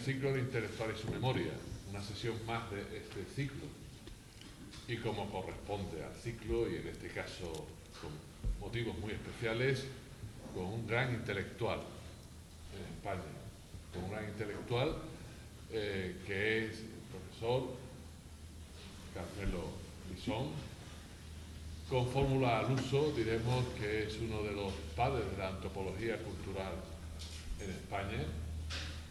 ciclo de Intelectual y su memoria, una sesión más de este ciclo. Y como corresponde al ciclo, y en este caso con motivos muy especiales, con un gran intelectual en España, con un gran intelectual que es el profesor Carmelo Lisón. Con fórmula al uso diremos que es uno de los padres de la antropología cultural en España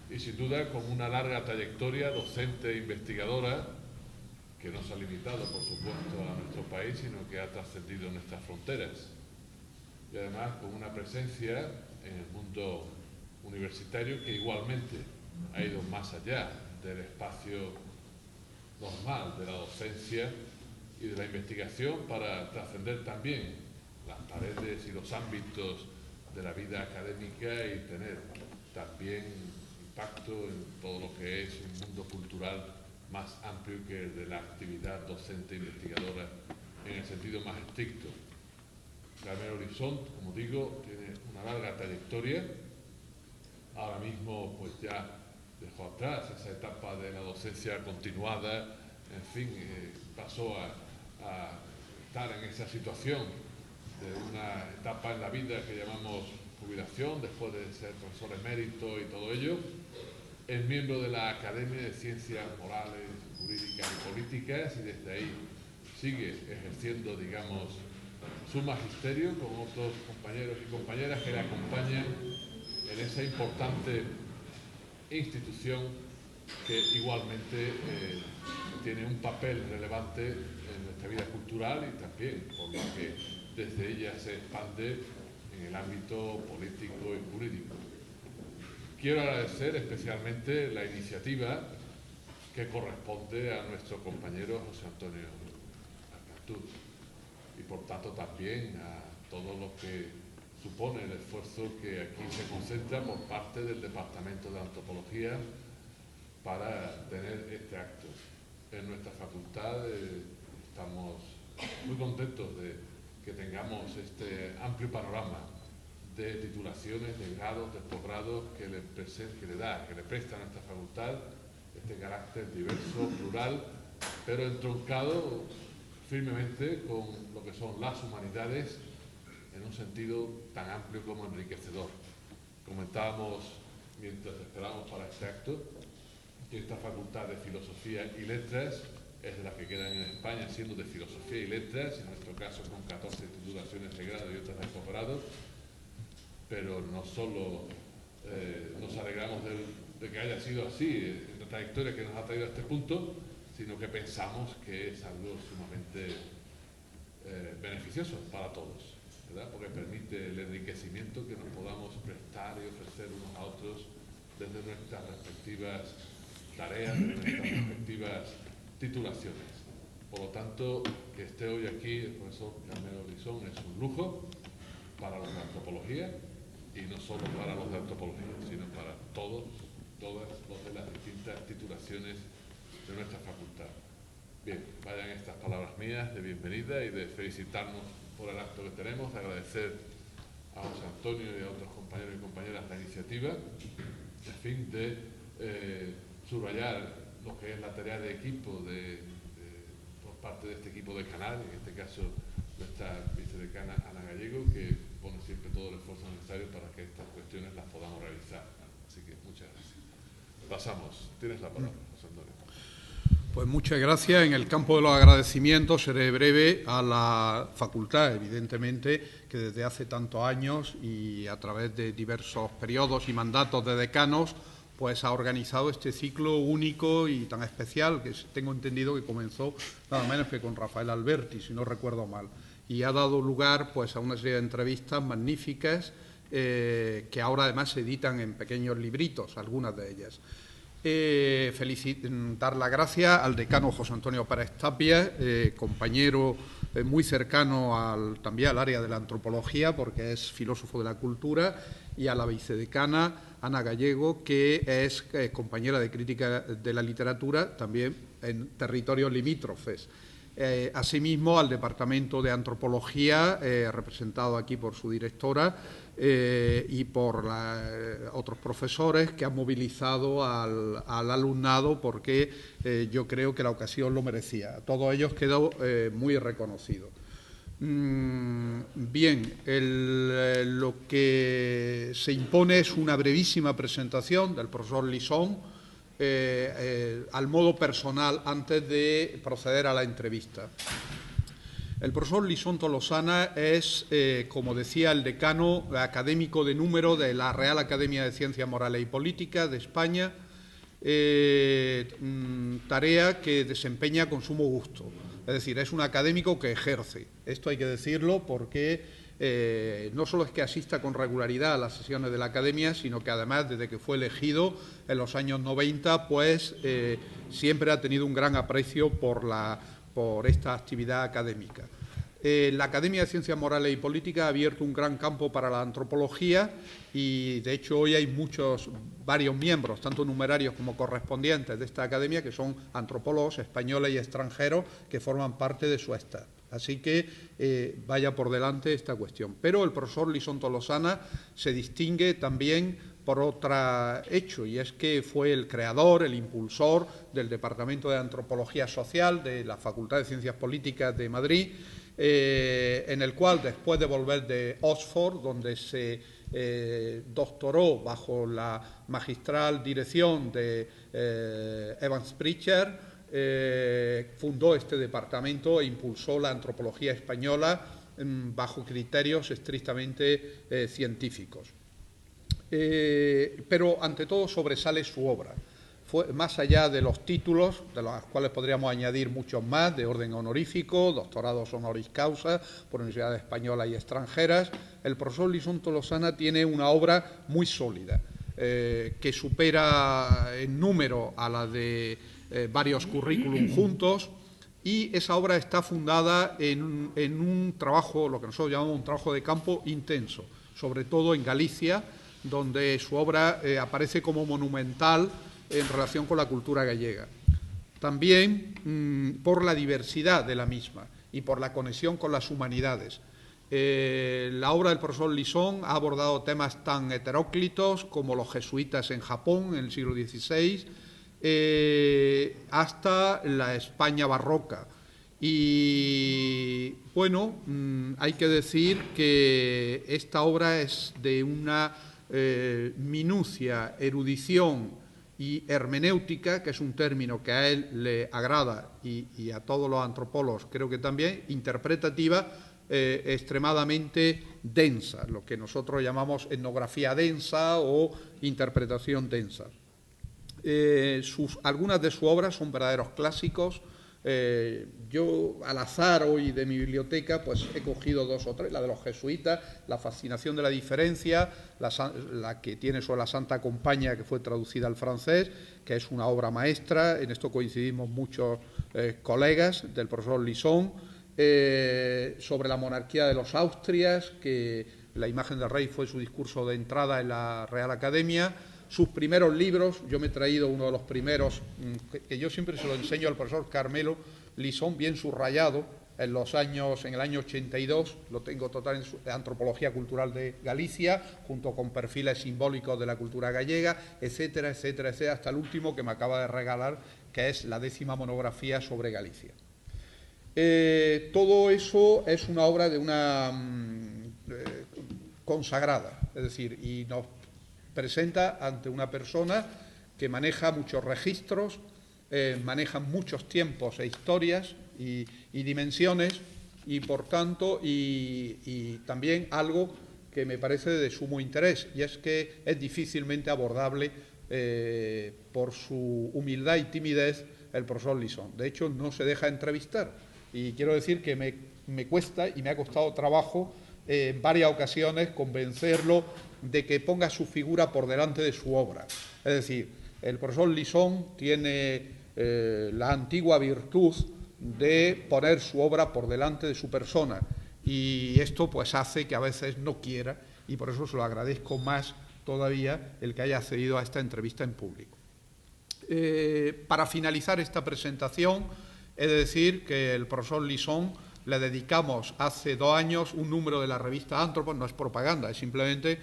y sin duda con una larga trayectoria docente e investigadora que no se ha limitado, por supuesto, a nuestro país, sino que ha trascendido nuestras fronteras. Y además con una presencia en el mundo universitario que igualmente ha ido más allá del espacio normal de la docencia y de la investigación para trascender también las paredes y los ámbitos de la vida académica y tener también impacto en todo lo que es un mundo cultural más amplio que el de la actividad docente investigadora en el sentido más estricto. Carmelo Lisón, como digo, tiene una larga trayectoria. Ahora mismo pues ya dejó atrás esa etapa de la docencia continuada, en fin, pasó a estar en esa situación de una etapa en la vida que llamamos jubilación, después de ser profesor emérito y todo ello. Es miembro de la Academia de Ciencias Morales, Jurídicas y Políticas y desde ahí sigue ejerciendo, digamos, su magisterio con otros compañeros y compañeras que le acompañan en esa importante institución que igualmente tiene un papel relevante en nuestra vida cultural y también por lo que desde ella se expande en el ámbito político y jurídico. Quiero agradecer especialmente la iniciativa que corresponde a nuestro compañero José Antonio Arcantú y por tanto también a todo lo que supone el esfuerzo que aquí se concentra por parte del Departamento de Antropología para tener este acto. En nuestra facultad estamos muy contentos de que tengamos este amplio panorama de titulaciones, de grados, de posgrados que le presta a nuestra facultad este carácter diverso, plural, pero entroncado firmemente con lo que son las humanidades en un sentido tan amplio como enriquecedor. Comentábamos, mientras esperábamos para este acto, que esta facultad de Filosofía y Letras es de las que quedan en España siendo de Filosofía y Letras, en nuestro caso con 14 titulaciones de grado y otras de posgrado, pero no solo nos alegramos de que haya sido así en la trayectoria que nos ha traído a este punto, sino que pensamos que es algo sumamente beneficioso para todos, ¿verdad? Porque permite el enriquecimiento que nos podamos prestar y ofrecer unos a otros desde nuestras respectivas tareas, desde nuestras respectivas titulaciones. Por lo tanto, que esté hoy aquí el profesor Carmelo Lisón es un lujo para los de antropología y no solo para los de antropología, sino para todas los de las distintas titulaciones de nuestra facultad. Bien, vayan estas palabras mías de bienvenida y de felicitarnos por el acto que tenemos, de agradecer a José Antonio y a otros compañeros y compañeras la iniciativa, en fin, de subrayar lo que es la tarea de equipo por parte de este equipo de canal, en este caso nuestra vicedecana Ana Gallego, que pone siempre todo el esfuerzo necesario para que estas cuestiones las podamos realizar. Así que muchas gracias. Pasamos. Tienes la palabra, José Antonio. Pues muchas gracias. En el campo de los agradecimientos seré breve a la facultad, evidentemente, que desde hace tantos años y a través de diversos periodos y mandatos de decanos, pues ha organizado este ciclo único y tan especial, que tengo entendido que comenzó nada menos que con Rafael Alberti, si no recuerdo mal, y ha dado lugar pues a una serie de entrevistas magníficas que ahora además se editan en pequeños libritos, algunas de ellas. Dar las gracias al decano José Antonio Pérez Tapia, compañero muy cercano también al área de la antropología, porque es filósofo de la cultura, y a la vicedecana Ana Gallego, que es compañera de crítica de la literatura, también en territorios limítrofes. Asimismo, al Departamento de Antropología, representado aquí por su directora, y por otros profesores que han movilizado al alumnado, porque yo creo que la ocasión lo merecía. A todos ellos quedó muy reconocido. Bien, lo que se impone es una brevísima presentación del profesor Lisón al modo personal antes de proceder a la entrevista. El profesor Lisón Tolosana es, como decía, el decano académico de número de la Real Academia de Ciencias Morales y Políticas de España, tarea que desempeña con sumo gusto. Es decir, es un académico que ejerce. Esto hay que decirlo porque no solo es que asista con regularidad a las sesiones de la Academia, sino que además, desde que fue elegido en los años 90, pues siempre ha tenido un gran aprecio por esta actividad académica. La Academia de Ciencias Morales y Políticas ha abierto un gran campo para la antropología y, de hecho, hoy hay varios miembros, tanto numerarios como correspondientes de esta academia, que son antropólogos españoles y extranjeros que forman parte de su staff. Así que vaya por delante esta cuestión. Pero el profesor Lisón Tolosana se distingue también por otro hecho, y es que fue el creador, el impulsor del Departamento de Antropología Social de la Facultad de Ciencias Políticas de Madrid, en el cual, después de volver de Oxford, donde se doctoró bajo la magistral dirección de Evans Pritchard, fundó este departamento e impulsó la antropología española bajo criterios estrictamente científicos. Pero, ante todo, sobresale su obra. Más allá de los títulos, de los cuales podríamos añadir muchos más, de orden honorífico, doctorados honoris causa por universidades españolas y extranjeras, el profesor Lisón Tolosana tiene una obra muy sólida, que supera en número a la de varios currículum juntos, y esa obra está fundada en un trabajo, lo que nosotros llamamos un trabajo de campo intenso, sobre todo en Galicia, donde su obra aparece como monumental en relación con la cultura gallega. También por la diversidad de la misma y por la conexión con las humanidades. La obra del profesor Lisón ha abordado temas tan heteróclitos como los jesuitas en Japón en el siglo XVI, hasta la España barroca. Y, bueno, hay que decir que esta obra es de una minucia, erudición y hermenéutica, que es un término que a él le agrada y a todos los antropólogos creo que también, interpretativa, extremadamente densa, lo que nosotros llamamos etnografía densa o interpretación densa. Algunas de sus obras son verdaderos clásicos. Yo, al azar hoy de mi biblioteca, pues he cogido dos o tres, la de los jesuitas, La fascinación de la diferencia, la que tiene sobre la Santa Compañía, que fue traducida al francés, que es una obra maestra. En esto coincidimos muchos colegas del profesor Lisón. Sobre la monarquía de los Austrias, que la imagen del rey fue su discurso de entrada en la Real Academia. Sus primeros libros, yo me he traído uno de los primeros, que yo siempre se lo enseño al profesor Carmelo Lisón, bien subrayado, en el año 82, lo tengo total en Antropología Cultural de Galicia, junto con perfiles simbólicos de la cultura gallega, etcétera, etcétera, etcétera, hasta el último que me acaba de regalar, que es la 10ª monografía sobre Galicia. Todo eso es una obra de una consagrada, es decir, y nos presenta ante una persona que maneja muchos registros, maneja muchos tiempos e historias y dimensiones, y por tanto, y también algo que me parece de sumo interés, y es que es difícilmente abordable por su humildad y timidez el profesor Lisón. De hecho, no se deja entrevistar, y quiero decir que me cuesta y me ha costado trabajo en varias ocasiones convencerlo de que ponga su figura por delante de su obra. Es decir, el profesor Lisón tiene la antigua virtud de poner su obra por delante de su persona, y esto pues hace que a veces no quiera, y por eso se lo agradezco más todavía el que haya accedido a esta entrevista en público. Para finalizar esta presentación, he de decir que el profesor Lisón le dedicamos hace 2 años un número de la revista Antropos, no es propaganda, es simplemente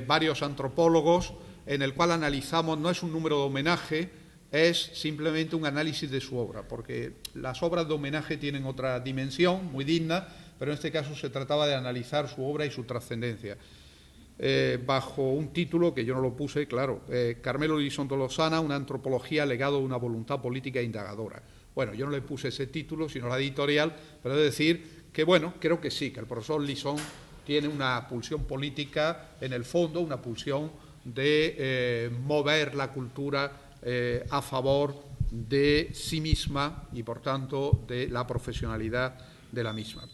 varios antropólogos, en el cual analizamos, no es un número de homenaje, es simplemente un análisis de su obra, porque las obras de homenaje tienen otra dimensión muy digna, pero en este caso se trataba de analizar su obra y su trascendencia. Bajo un título que yo no lo puse, claro, Carmelo Elizondo Lozana, una antropología legado de una voluntad política indagadora. Bueno, yo no le puse ese título, sino la editorial, pero he de decir que, bueno, creo que sí, que el profesor Lizón tiene una pulsión política en el fondo, una pulsión de mover la cultura a favor de sí misma y, por tanto, de la profesionalidad de la misma.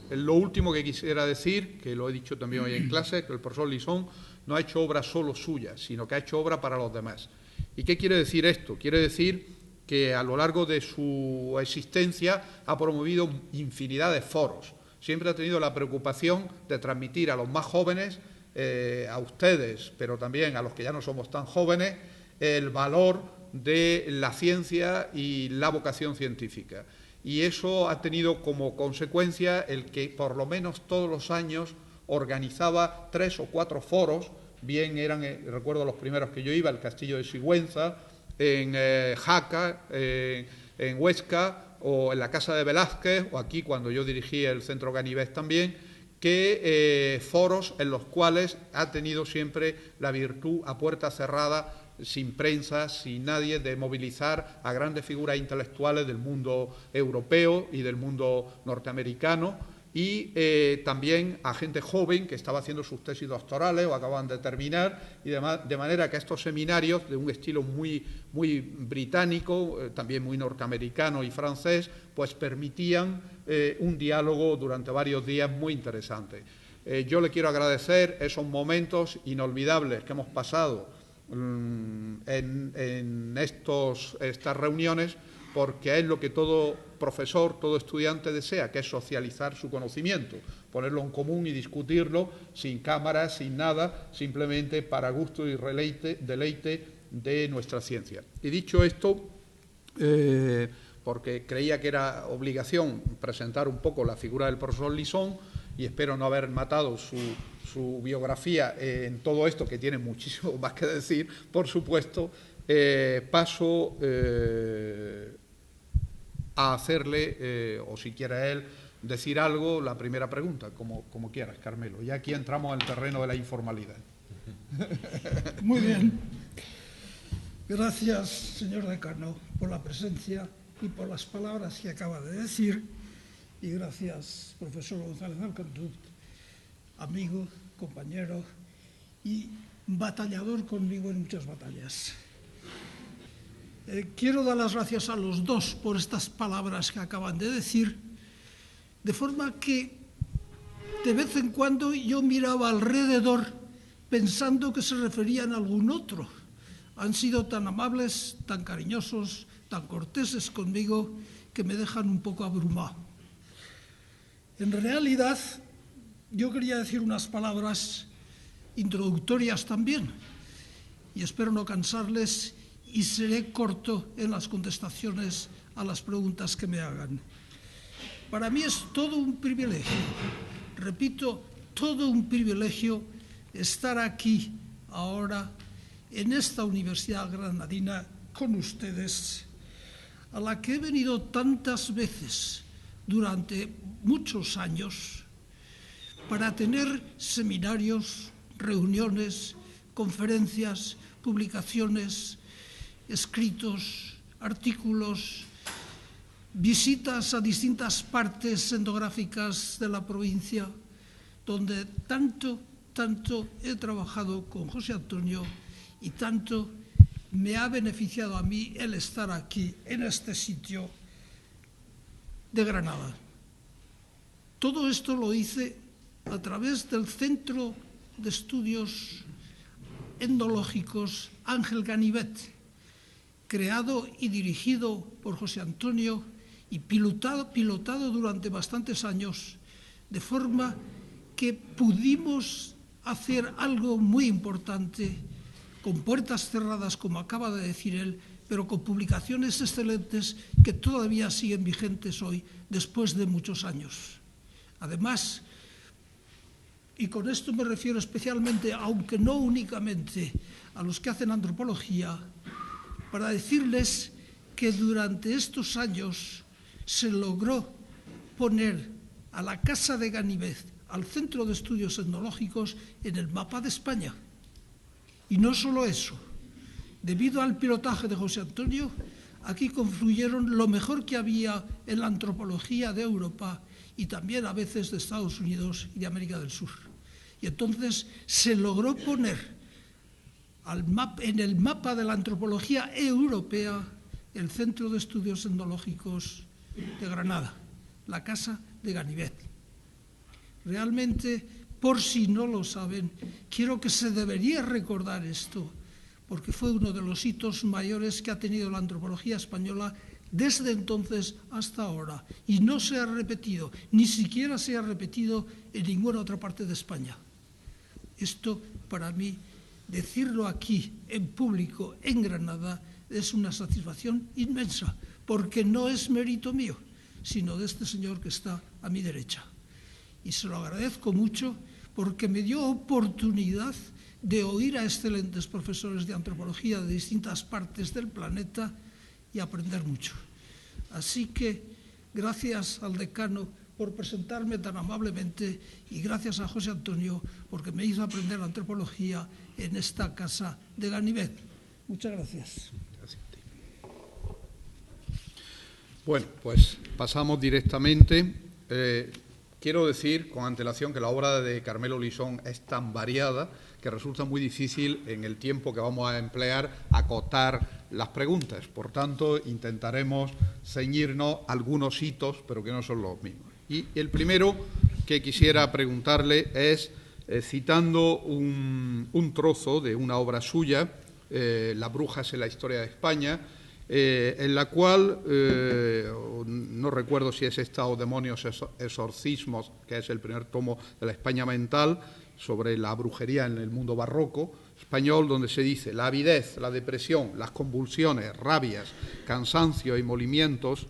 Lo último que quisiera decir, que lo he dicho también hoy en clase, que el profesor Lizón no ha hecho obra solo suya, sino que ha hecho obra para los demás. ¿Y qué quiere decir esto? Quiere decir que a lo largo de su existencia ha promovido infinidad de foros. Siempre ha tenido la preocupación de transmitir a los más jóvenes, a ustedes, pero también a los que ya no somos tan jóvenes, el valor de la ciencia y la vocación científica. Y eso ha tenido como consecuencia el que por lo menos todos los años organizaba 3 o 4 foros, bien eran, recuerdo los primeros que yo iba, el Castillo de Sigüenza, en Jaca, en Huesca, o en la Casa de Velázquez, o aquí cuando yo dirigía el Centro Ganivés también, que foros en los cuales ha tenido siempre la virtud a puerta cerrada, sin prensa, sin nadie, de movilizar a grandes figuras intelectuales del mundo europeo y del mundo norteamericano, y también a gente joven que estaba haciendo sus tesis doctorales o acaban de terminar, y de manera que estos seminarios, de un estilo muy británico, también muy norteamericano y francés, pues permitían un diálogo durante varios días muy interesante. Yo le quiero agradecer esos momentos inolvidables que hemos pasado en estas reuniones, porque es lo que todo profesor, todo estudiante desea, que es socializar su conocimiento, ponerlo en común y discutirlo sin cámaras, sin nada, simplemente para gusto y deleite de nuestra ciencia. Y dicho esto, porque creía que era obligación presentar un poco la figura del profesor Lizón, y espero no haber matado su biografía en todo esto, que tiene muchísimo más que decir, por supuesto, paso a hacerle, o si quiere él decir algo, la primera pregunta, como quieras, Carmelo. Ya aquí entramos en el terreno de la informalidad. Muy bien. Gracias, señor decano, por la presencia y por las palabras que acaba de decir. Y gracias, profesor González Alcantú, amigo, compañero y batallador conmigo en muchas batallas. Quiero dar las gracias a los dos por estas palabras que acaban de decir, de forma que de vez en cuando yo miraba alrededor pensando que se referían a algún otro. Han sido tan amables, tan cariñosos, tan corteses conmigo, que me dejan un poco abrumado. En realidad, yo quería decir unas palabras introductorias también, y espero no cansarles, y seré corto en las contestaciones a las preguntas que me hagan. Para mí es todo un privilegio, repito, todo un privilegio estar aquí ahora en esta Universidad Granadina con ustedes, a la que he venido tantas veces durante muchos años para tener seminarios, reuniones, conferencias, publicaciones, escritos, artículos, visitas a distintas partes etnográficas de la provincia, donde tanto he trabajado con José Antonio y tanto me ha beneficiado a mí el estar aquí, en este sitio de Granada. Todo esto lo hice a través del Centro de Estudios Etnológicos Ángel Ganivet, creado y dirigido por José Antonio y pilotado durante bastantes años, de forma que pudimos hacer algo muy importante, con puertas cerradas, como acaba de decir él, pero con publicaciones excelentes que todavía siguen vigentes hoy, después de muchos años. Además, y con esto me refiero especialmente, aunque no únicamente, a los que hacen antropología, para decirles que durante estos años se logró poner a la Casa de Ganivet, al Centro de Estudios Etnológicos, en el mapa de España. Y no solo eso, debido al pilotaje de José Antonio, aquí confluyeron lo mejor que había en la antropología de Europa y también a veces de Estados Unidos y de América del Sur. Y entonces se logró poner en el mapa de la antropología europea el Centro de Estudios Etnológicos de Granada, la Casa de Ganivet. Realmente, por si no lo saben, quiero que se debería recordar esto, porque fue uno de los hitos mayores que ha tenido la antropología española desde entonces hasta ahora, y no se ha repetido, ni siquiera se ha repetido en ninguna otra parte de España. Esto, para mí, decirlo aquí, en público, en Granada, es una satisfacción inmensa, porque no es mérito mío, sino de este señor que está a mi derecha. Y se lo agradezco mucho porque me dio oportunidad de oír a excelentes profesores de antropología de distintas partes del planeta y aprender mucho. Así que, gracias al decano por presentarme tan amablemente y gracias a José Antonio porque me hizo aprender antropología en esta Casa de Ganivet. Muchas gracias. Bueno, pues pasamos directamente. Quiero decir con antelación que la obra de Carmelo Lisón es tan variada que resulta muy difícil en el tiempo que vamos a emplear acotar las preguntas. Por tanto, intentaremos ceñirnos a algunos hitos, pero que no son los mismos. Y el primero que quisiera preguntarle es, citando un trozo de una obra suya, Las brujas en la historia de España, en la cual, no recuerdo si es esta o Demonios, exorcismos, que es el primer tomo de la España mental, sobre la brujería en el mundo barroco español, donde se dice: la avidez, la depresión, las convulsiones, rabias, cansancio y molimientos,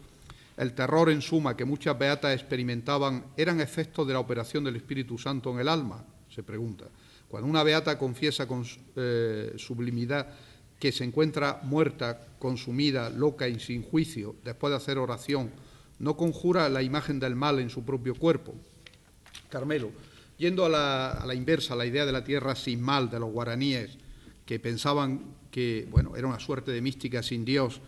el terror en suma que muchas beatas experimentaban, ¿eran efectos de la operación del Espíritu Santo en el alma? Se pregunta. Cuando una beata confiesa con sublimidad que se encuentra muerta, consumida, loca y sin juicio, después de hacer oración, ¿no conjura la imagen del mal en su propio cuerpo? Carmelo, yendo a la inversa, la idea de la tierra sin mal de los guaraníes, que pensaban que era una suerte de mística sin Dios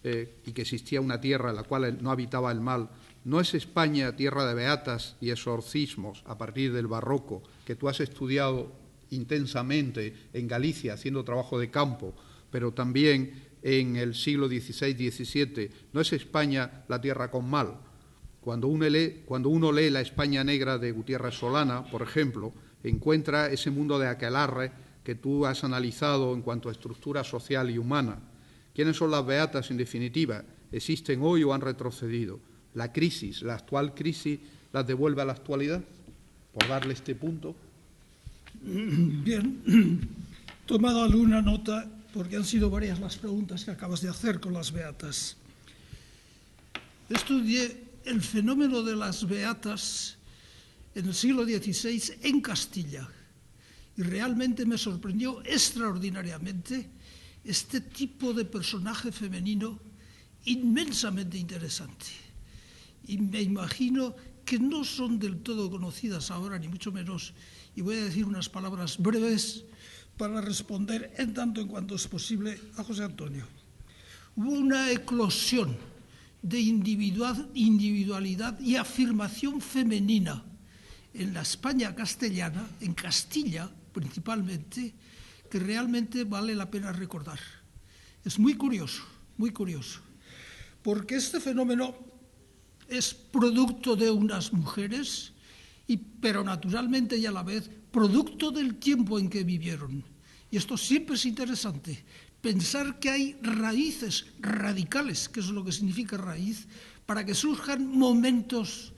y que existía una tierra en la cual no habitaba el mal, ¿no es España tierra de beatas y exorcismos a partir del barroco, que tú has estudiado intensamente en Galicia haciendo trabajo de campo, pero también en el siglo XVI-XVII? ¿No es España la tierra con mal? Cuando uno lee la España negra de Gutiérrez Solana, por ejemplo, encuentra ese mundo de aquelarre que tú has analizado en cuanto a estructura social y humana. ¿Quiénes son las beatas, en definitiva? ¿Existen hoy o han retrocedido? La crisis, la actual crisis, ¿las devuelve a la actualidad? Por darle este punto. Bien, tomado alguna nota, porque han sido varias las preguntas que acabas de hacer con las beatas. Estudié el fenómeno de las beatas en el siglo XVI en Castilla y realmente me sorprendió extraordinariamente este tipo de personaje femenino inmensamente interesante. Y me imagino que no son del todo conocidas ahora, ni mucho menos, y voy a decir unas palabras breves para responder en tanto en cuanto es posible a José Antonio. Hubo una eclosión de individualidad y afirmación femenina en la España castellana, en Castilla principalmente, que realmente vale la pena recordar. Es muy curioso, porque este fenómeno es producto de unas mujeres, pero naturalmente y a la vez producto del tiempo en que vivieron. Y esto siempre es interesante, pensar que hay raíces radicales, que es lo que significa raíz, para que surjan momentos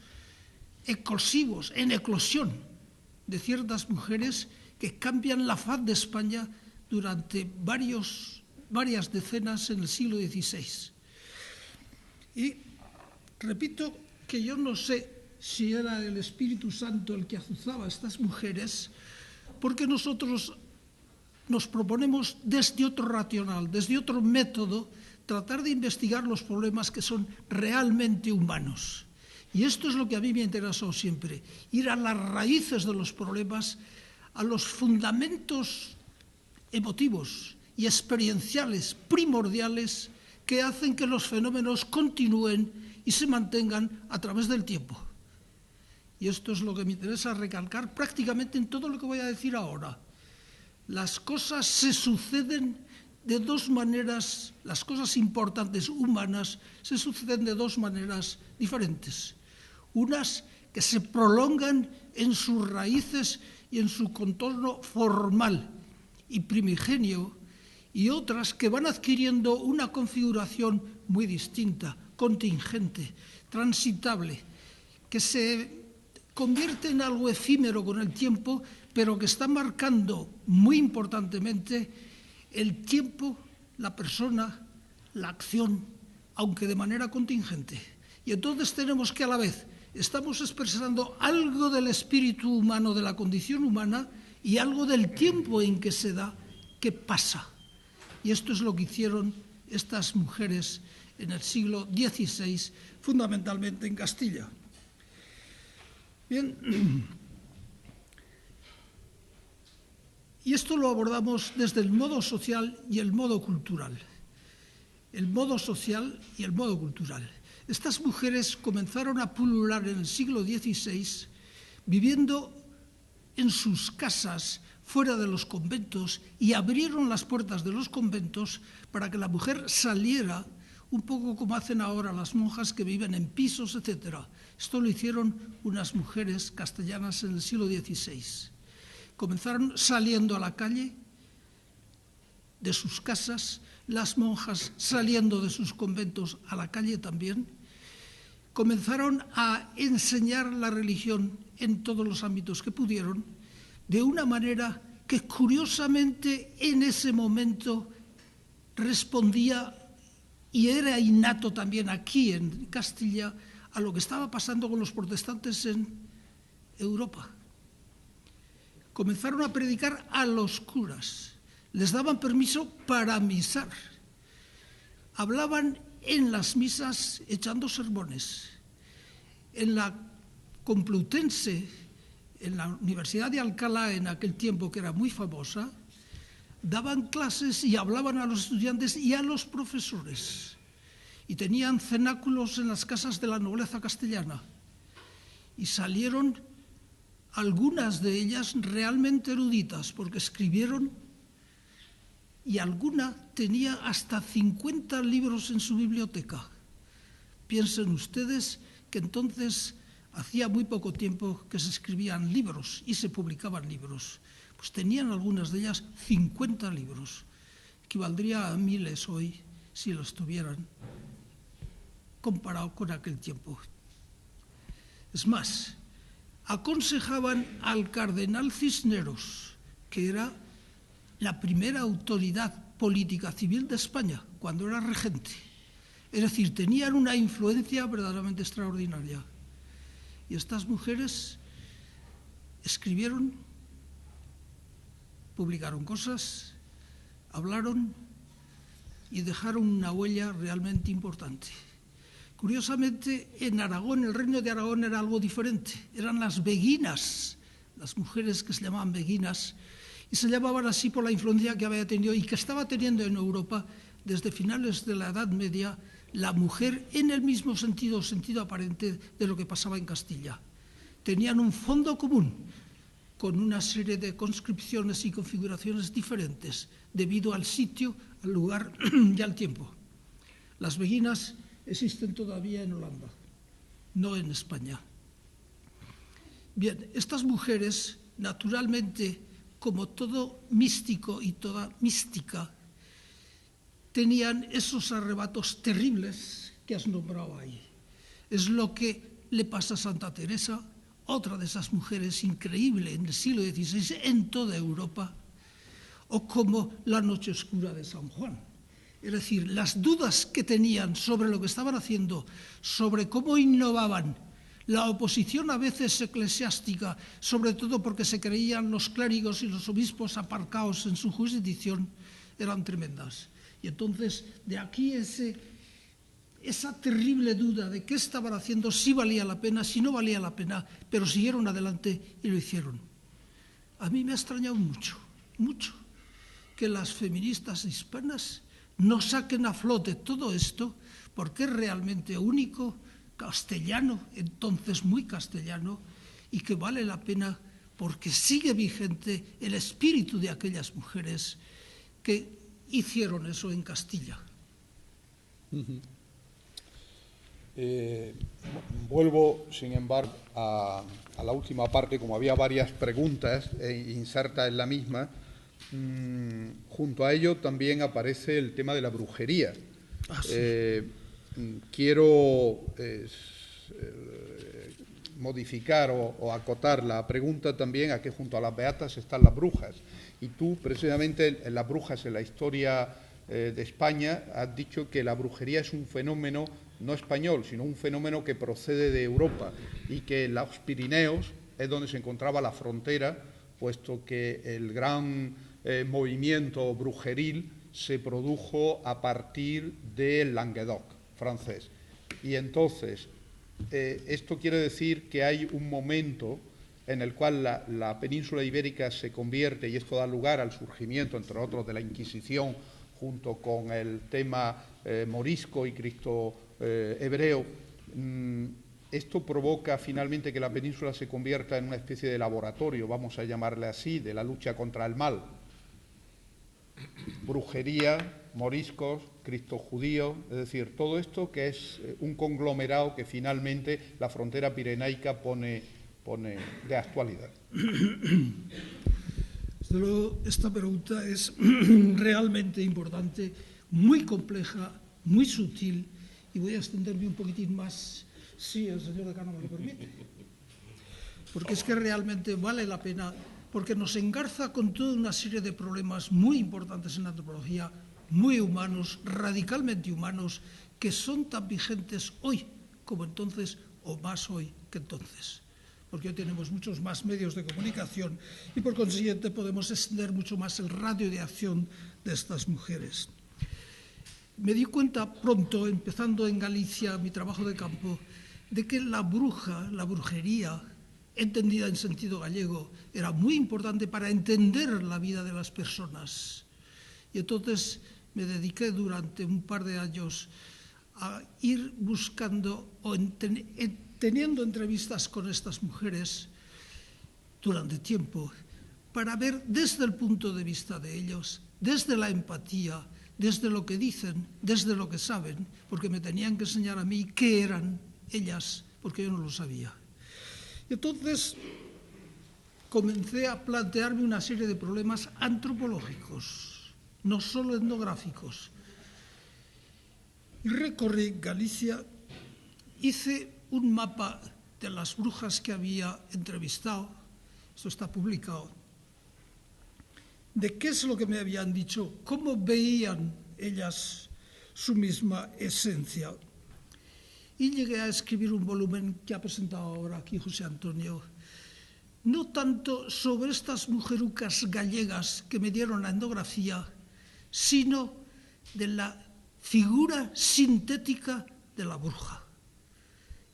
eclosivos, en eclosión, de ciertas mujeres que cambian la faz de España durante varios varias decenas en el siglo XVI. Y repito que yo no sé si era el Espíritu Santo el que azuzaba a estas mujeres, porque nosotros nos proponemos desde otro racional, desde otro método, tratar de investigar los problemas que son realmente humanos. Y esto es lo que a mí me ha interesado siempre, ir a las raíces de los problemas, a los fundamentos emotivos y experienciales primordiales que hacen que los fenómenos continúen y se mantengan a través del tiempo. Y esto es lo que me interesa recalcar prácticamente en todo lo que voy a decir ahora. Las cosas se suceden de dos maneras, las cosas importantes humanas se suceden de dos maneras diferentes. Unas que se prolongan en sus raíces y en su contorno formal y primigenio, y otras que van adquiriendo una configuración muy distinta, contingente, transitable, que se convierte en algo efímero con el tiempo, pero que está marcando muy importantemente el tiempo, la persona, la acción, aunque de manera contingente. Y entonces tenemos que a la vez estamos expresando algo del espíritu humano, de la condición humana, y algo del tiempo en que se da, que pasa. Y esto es lo que hicieron estas mujeres en el siglo XVI, fundamentalmente en Castilla. Bien, y esto lo abordamos desde el modo social y el modo cultural. El modo social y el modo cultural. Estas mujeres comenzaron a pulular en el siglo XVI viviendo en sus casas fuera de los conventos y abrieron las puertas de los conventos para que la mujer saliera, un poco como hacen ahora las monjas que viven en pisos, etc. Esto lo hicieron unas mujeres castellanas en el siglo XVI. Comenzaron saliendo a la calle de sus casas, las monjas saliendo de sus conventos a la calle también. Comenzaron a enseñar la religión en todos los ámbitos que pudieron, de una manera que curiosamente en ese momento respondía, y era innato también aquí en Castilla, a lo que estaba pasando con los protestantes en Europa. Comenzaron a predicar a los curas, les daban permiso para misar, hablaban en las misas echando sermones. En la Complutense, en la Universidad de Alcalá, en aquel tiempo que era muy famosa, daban clases y hablaban a los estudiantes y a los profesores. Y tenían cenáculos en las casas de la nobleza castellana. Y salieron algunas de ellas realmente eruditas, porque escribieron, y alguna tenía hasta 50 libros en su biblioteca. Piensen ustedes que entonces hacía muy poco tiempo que se escribían libros y se publicaban libros. Pues tenían algunas de ellas 50 libros, equivaldría a miles hoy si los tuvieran, comparado con aquel tiempo. Es más, aconsejaban al cardenal Cisneros, que era la primera autoridad política civil de España, cuando era regente. Es decir, tenían una influencia verdaderamente extraordinaria. Y estas mujeres escribieron, publicaron cosas, hablaron y dejaron una huella realmente importante. Curiosamente, en Aragón, el reino de Aragón era algo diferente. Eran las beguinas, las mujeres que se llamaban beguinas, y se llamaban así por la influencia que había tenido y que estaba teniendo en Europa desde finales de la Edad Media la mujer en el mismo sentido aparente de lo que pasaba en Castilla. Tenían un fondo común con una serie de conscripciones y configuraciones diferentes debido al sitio, al lugar y al tiempo. Las beguinas existen todavía en Holanda, no en España. Bien, estas mujeres, naturalmente, como todo místico y toda mística, tenían esos arrebatos terribles que has nombrado ahí. Es lo que le pasa a Santa Teresa, otra de esas mujeres increíble en el siglo XVI en toda Europa, o como la Noche Oscura de San Juan. Es decir, las dudas que tenían sobre lo que estaban haciendo, sobre cómo innovaban, la oposición a veces eclesiástica, sobre todo porque se creían los clérigos y los obispos aparcados en su jurisdicción, eran tremendas. Y entonces, de aquí esa terrible duda de qué estaban haciendo, si valía la pena, si no valía la pena, pero siguieron adelante y lo hicieron. A mí me ha extrañado mucho, mucho, que las feministas hispanas no saquen a flote todo esto, porque es realmente único, castellano, entonces muy castellano, y que vale la pena porque sigue vigente el espíritu de aquellas mujeres que hicieron eso en Castilla. Vuelvo, sin embargo, a la última parte, como había varias preguntas insertas en la misma. Junto a ello también aparece el tema de la brujería. Sí. Quiero modificar o acotar la pregunta también a que junto a las beatas están las brujas. Y tú, precisamente, en las brujas, en la historia de España, has dicho que la brujería es un fenómeno no español, sino un fenómeno que procede de Europa y que en los Pirineos es donde se encontraba la frontera, puesto que el gran movimiento brujeril se produjo a partir del Languedoc francés. Y entonces, esto quiere decir que hay un momento en el cual la península ibérica se convierte, y esto da lugar al surgimiento, entre otros, de la Inquisición, junto con el tema morisco y cristo hebreo. Esto provoca finalmente que la península se convierta en una especie de laboratorio, vamos a llamarle así, de la lucha contra el mal. Brujería, moriscos, cristo judío, es decir, todo esto que es un conglomerado que finalmente la frontera pirenaica pone de actualidad. Esta pregunta es realmente importante, muy compleja, muy sutil, y voy a extenderme un poquitín más, si el señor decano me lo permite, porque es que realmente vale la pena, porque nos engarza con toda una serie de problemas muy importantes en la antropología, muy humanos, radicalmente humanos, que son tan vigentes hoy como entonces, o más hoy que entonces. Porque hoy tenemos muchos más medios de comunicación y por consiguiente podemos extender mucho más el radio de acción de estas mujeres. Me di cuenta pronto, empezando en Galicia, mi trabajo de campo, de que la brujería, entendida en sentido gallego, era muy importante para entender la vida de las personas. Y entonces me dediqué durante un par de años a ir buscando o teniendo entrevistas con estas mujeres durante tiempo para ver desde el punto de vista de ellos, desde la empatía, desde lo que dicen, desde lo que saben, porque me tenían que enseñar a mí qué eran ellas, porque yo no lo sabía. Y entonces comencé a plantearme una serie de problemas antropológicos, no solo etnográficos. Y recorrí Galicia, hice un mapa de las brujas que había entrevistado, esto está publicado, de qué es lo que me habían dicho, cómo veían ellas su misma esencia. Y llegué a escribir un volumen que ha presentado ahora aquí José Antonio, no tanto sobre estas mujerucas gallegas que me dieron la etnografía, sino de la figura sintética de la bruja.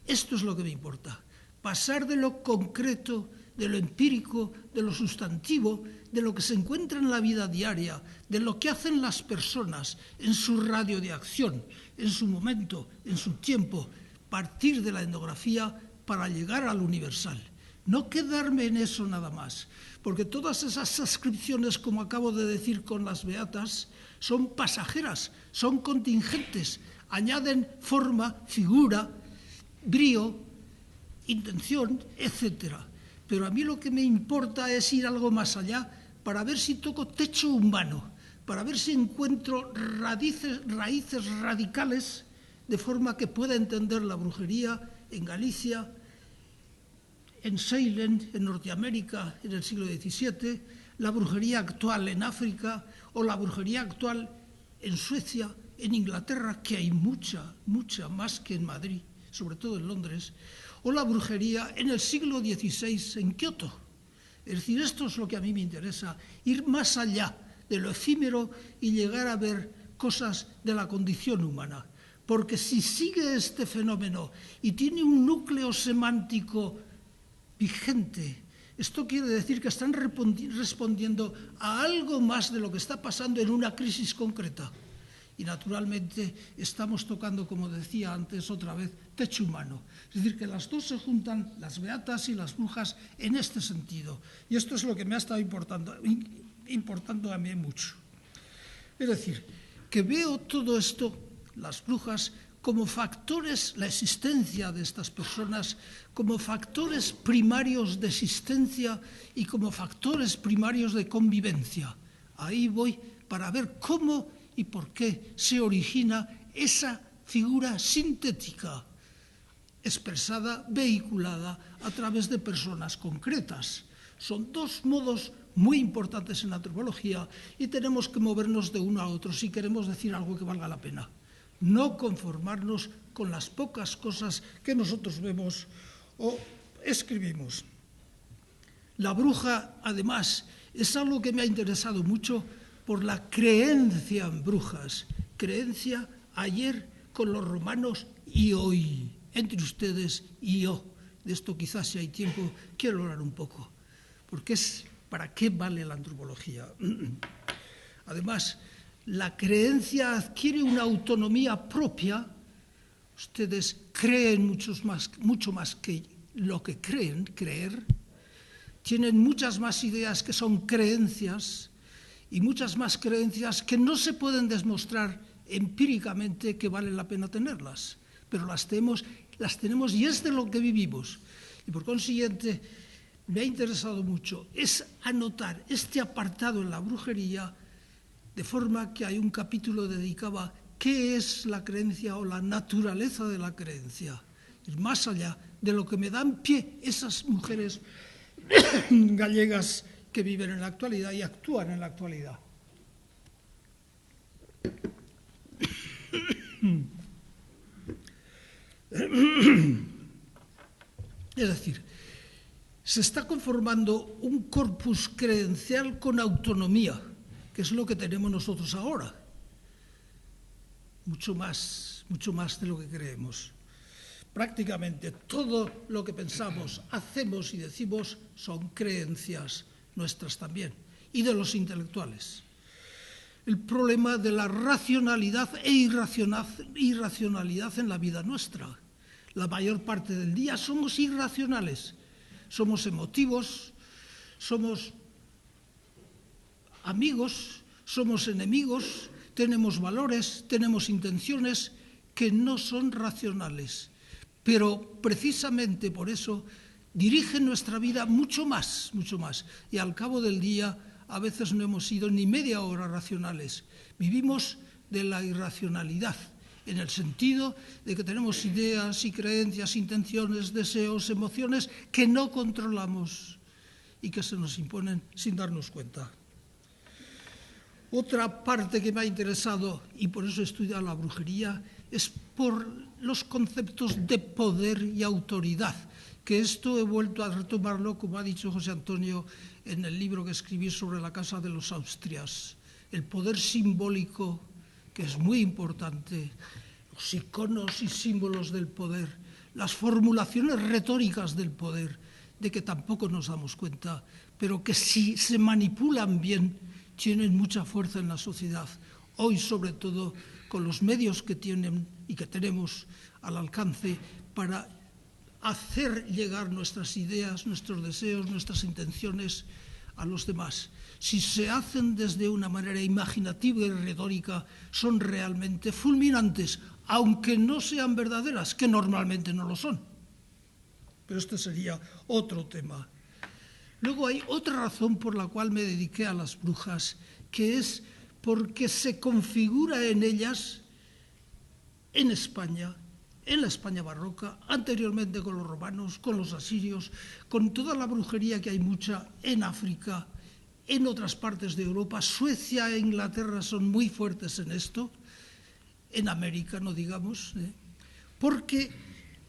Esto es lo que me importa, pasar de lo concreto, de lo empírico, de lo sustantivo, de lo que se encuentra en la vida diaria, de lo que hacen las personas en su radio de acción, en su momento, en su tiempo, partir de la etnografía para llegar al universal. No quedarme en eso nada más, porque todas esas ascripciones, como acabo de decir con las beatas, son pasajeras, son contingentes, añaden forma, figura, brío, intención, etc. Pero a mí lo que me importa es ir algo más allá para ver si toco techo humano, para ver si encuentro raíces radicales de forma que pueda entender la brujería en Galicia, en Ceilán, en Norteamérica, en el siglo XVII, la brujería actual en África o la brujería actual en Suecia, en Inglaterra, que hay mucha más que en Madrid, sobre todo en Londres, o la brujería en el siglo XVI en Kioto. Es decir, esto es lo que a mí me interesa, ir más allá de lo efímero y llegar a ver cosas de la condición humana. Porque si sigue este fenómeno y tiene un núcleo semántico vigente, esto quiere decir que están respondiendo a algo más de lo que está pasando en una crisis concreta. Y naturalmente estamos tocando, como decía antes otra vez, techo humano. Es decir, que las dos se juntan, las beatas y las brujas, en este sentido. Y esto es lo que me ha estado importando a mí mucho. Es decir, que veo todo esto, las brujas, como factores, la existencia de estas personas, como factores primarios de existencia y como factores primarios de convivencia. Ahí voy para ver cómo y por qué se origina esa figura sintética, expresada, vehiculada a través de personas concretas. Son dos modos muy importantes en la antropología y tenemos que movernos de uno a otro si queremos decir algo que valga la pena. No conformarnos con las pocas cosas que nosotros vemos o escribimos. La bruja, además, es algo que me ha interesado mucho por la creencia en brujas. Creencia ayer con los romanos y hoy, entre ustedes y yo. De esto quizás si hay tiempo quiero hablar un poco, porque es para qué vale la antropología. Además, la creencia adquiere una autonomía propia. Ustedes creen mucho más que lo que creen, creer. Tienen muchas más ideas que son creencias y muchas más creencias que no se pueden demostrar empíricamente que vale la pena tenerlas. Pero las tenemos y es de lo que vivimos. Y por consiguiente, me ha interesado mucho es anotar este apartado en la brujería, de forma que hay un capítulo dedicado a qué es la creencia o la naturaleza de la creencia. Es más allá de lo que me dan pie esas mujeres gallegas que viven en la actualidad y actúan en la actualidad. Es decir, se está conformando un corpus creencial con autonomía, que es lo que tenemos nosotros ahora. Mucho más de lo que creemos. Prácticamente todo lo que pensamos, hacemos y decimos son creencias nuestras también, y de los intelectuales. El problema de la racionalidad e irracionalidad en la vida nuestra. La mayor parte del día somos irracionales, somos emotivos, somos amigos, somos enemigos, tenemos valores, tenemos intenciones que no son racionales. Pero precisamente por eso dirigen nuestra vida mucho más. Y al cabo del día a veces no hemos sido ni media hora racionales. Vivimos de la irracionalidad, en el sentido de que tenemos ideas y creencias, intenciones, deseos, emociones que no controlamos y que se nos imponen sin darnos cuenta. Otra parte que me ha interesado, y por eso he estudiado la brujería, es por los conceptos de poder y autoridad, que esto he vuelto a retomarlo, como ha dicho José Antonio, en el libro que escribí sobre la Casa de los Austrias. El poder simbólico, que es muy importante, los iconos y símbolos del poder, las formulaciones retóricas del poder, de que tampoco nos damos cuenta, pero que si se manipulan bien, tienen mucha fuerza en la sociedad. Hoy, sobre todo, con los medios que tienen y que tenemos al alcance para hacer llegar nuestras ideas, nuestros deseos, nuestras intenciones a los demás. Si se hacen desde una manera imaginativa y retórica, son realmente fulminantes, aunque no sean verdaderas, que normalmente no lo son. Pero este sería otro tema. Luego hay otra razón por la cual me dediqué a las brujas, que es porque se configura en ellas, en España, en la España barroca, anteriormente con los romanos, con los asirios, con toda la brujería que hay mucha en África en otras partes de Europa. Suecia e Inglaterra son muy fuertes en esto, en América no digamos, porque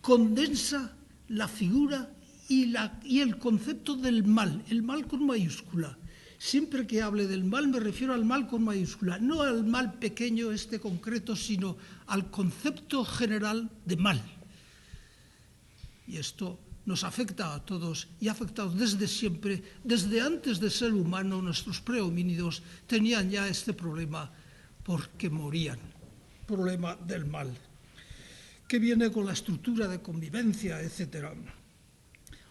condensa la figura y el concepto del mal, el mal con mayúscula. Siempre que hable del mal me refiero al mal con mayúscula, no al mal pequeño este concreto, sino al concepto general de mal. Y esto nos afecta a todos y ha afectado desde siempre, desde antes de ser humano, nuestros prehomínidos tenían ya este problema porque morían, problema del mal, que viene con la estructura de convivencia, etc.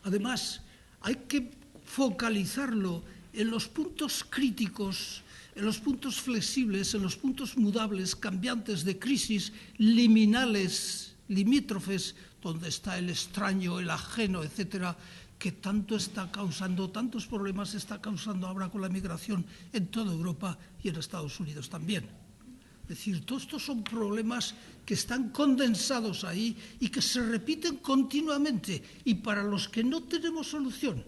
Además, hay que focalizarlo en los puntos críticos, en los puntos flexibles, en los puntos mudables, cambiantes de crisis, liminales, limítrofes, donde está el extraño, el ajeno, etcétera, que tanto está causando, tantos problemas está causando ahora con la migración en toda Europa y en Estados Unidos también. Es decir, todos estos son problemas que están condensados ahí y que se repiten continuamente y para los que no tenemos solución.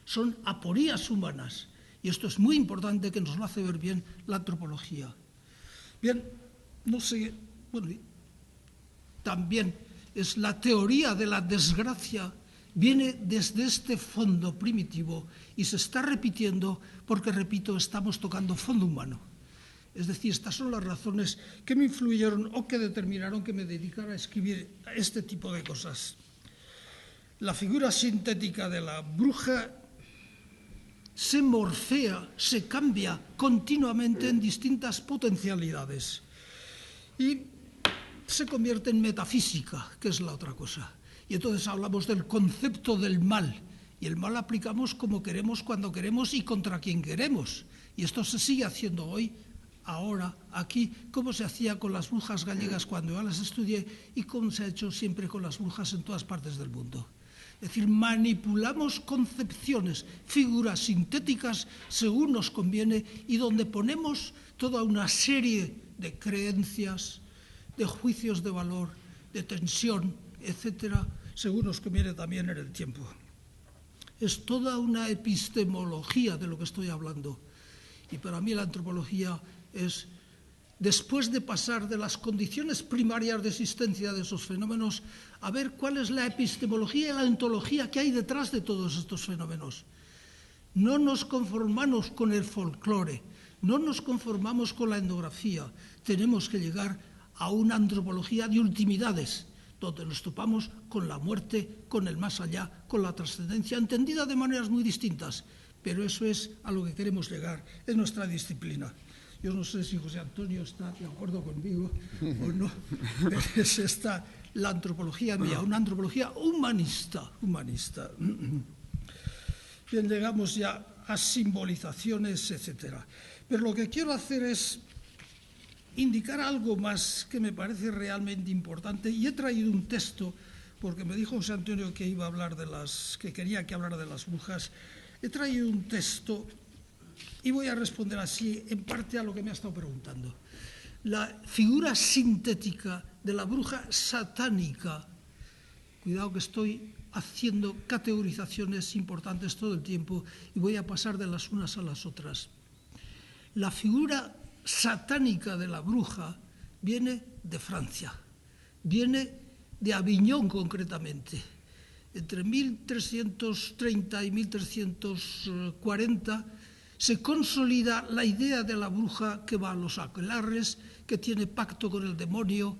Son aporías humanas y esto es muy importante que nos lo hace ver bien la antropología. Bien, no sé, bueno, también es la teoría de la desgracia, viene desde este fondo primitivo y se está repitiendo porque, repito, estamos tocando fondo humano. Es decir, estas son las razones que me influyeron o que determinaron que me dedicara a escribir este tipo de cosas. La figura sintética de la bruja se morfea, se cambia continuamente en distintas potencialidades y se convierte en metafísica, que es la otra cosa. Y entonces hablamos del concepto del mal, y el mal aplicamos como queremos, cuando queremos y contra quien queremos. Y esto se sigue haciendo hoy, ahora, aquí, como se hacía con las brujas gallegas cuando yo las estudié y como se ha hecho siempre con las brujas en todas partes del mundo. Es decir, manipulamos concepciones, figuras sintéticas según nos conviene y donde ponemos toda una serie de creencias, de juicios de valor, de tensión, etcétera, según nos conviene también en el tiempo. Es toda una epistemología de lo que estoy hablando. Y para mí la antropología es, después de pasar de las condiciones primarias de existencia de esos fenómenos, a ver cuál es la epistemología y la ontología que hay detrás de todos estos fenómenos. No nos conformamos con el folclore, no nos conformamos con la etnografía, tenemos que llegar a una antropología de ultimidades, donde nos topamos con la muerte, con el más allá, con la trascendencia, entendida de maneras muy distintas, pero eso es a lo que queremos llegar, es nuestra disciplina. Yo no sé si José Antonio está de acuerdo conmigo o no, pero es esta la antropología mía, una antropología humanista. Bien, llegamos ya a simbolizaciones, etcétera. Pero lo que quiero hacer es indicar algo más que me parece realmente importante, y he traído un texto, porque me dijo José Antonio que iba a hablar que quería que hablara de las brujas. He traído un texto y voy a responder así, en parte, a lo que me ha estado preguntando. La figura sintética de la bruja satánica, cuidado que estoy haciendo categorizaciones importantes todo el tiempo y voy a pasar de las unas a las otras. La figura satánica de la bruja viene de Francia, viene de Aviñón concretamente. Entre 1330 y 1340 se consolida la idea de la bruja que va a los aquelarres, que tiene pacto con el demonio,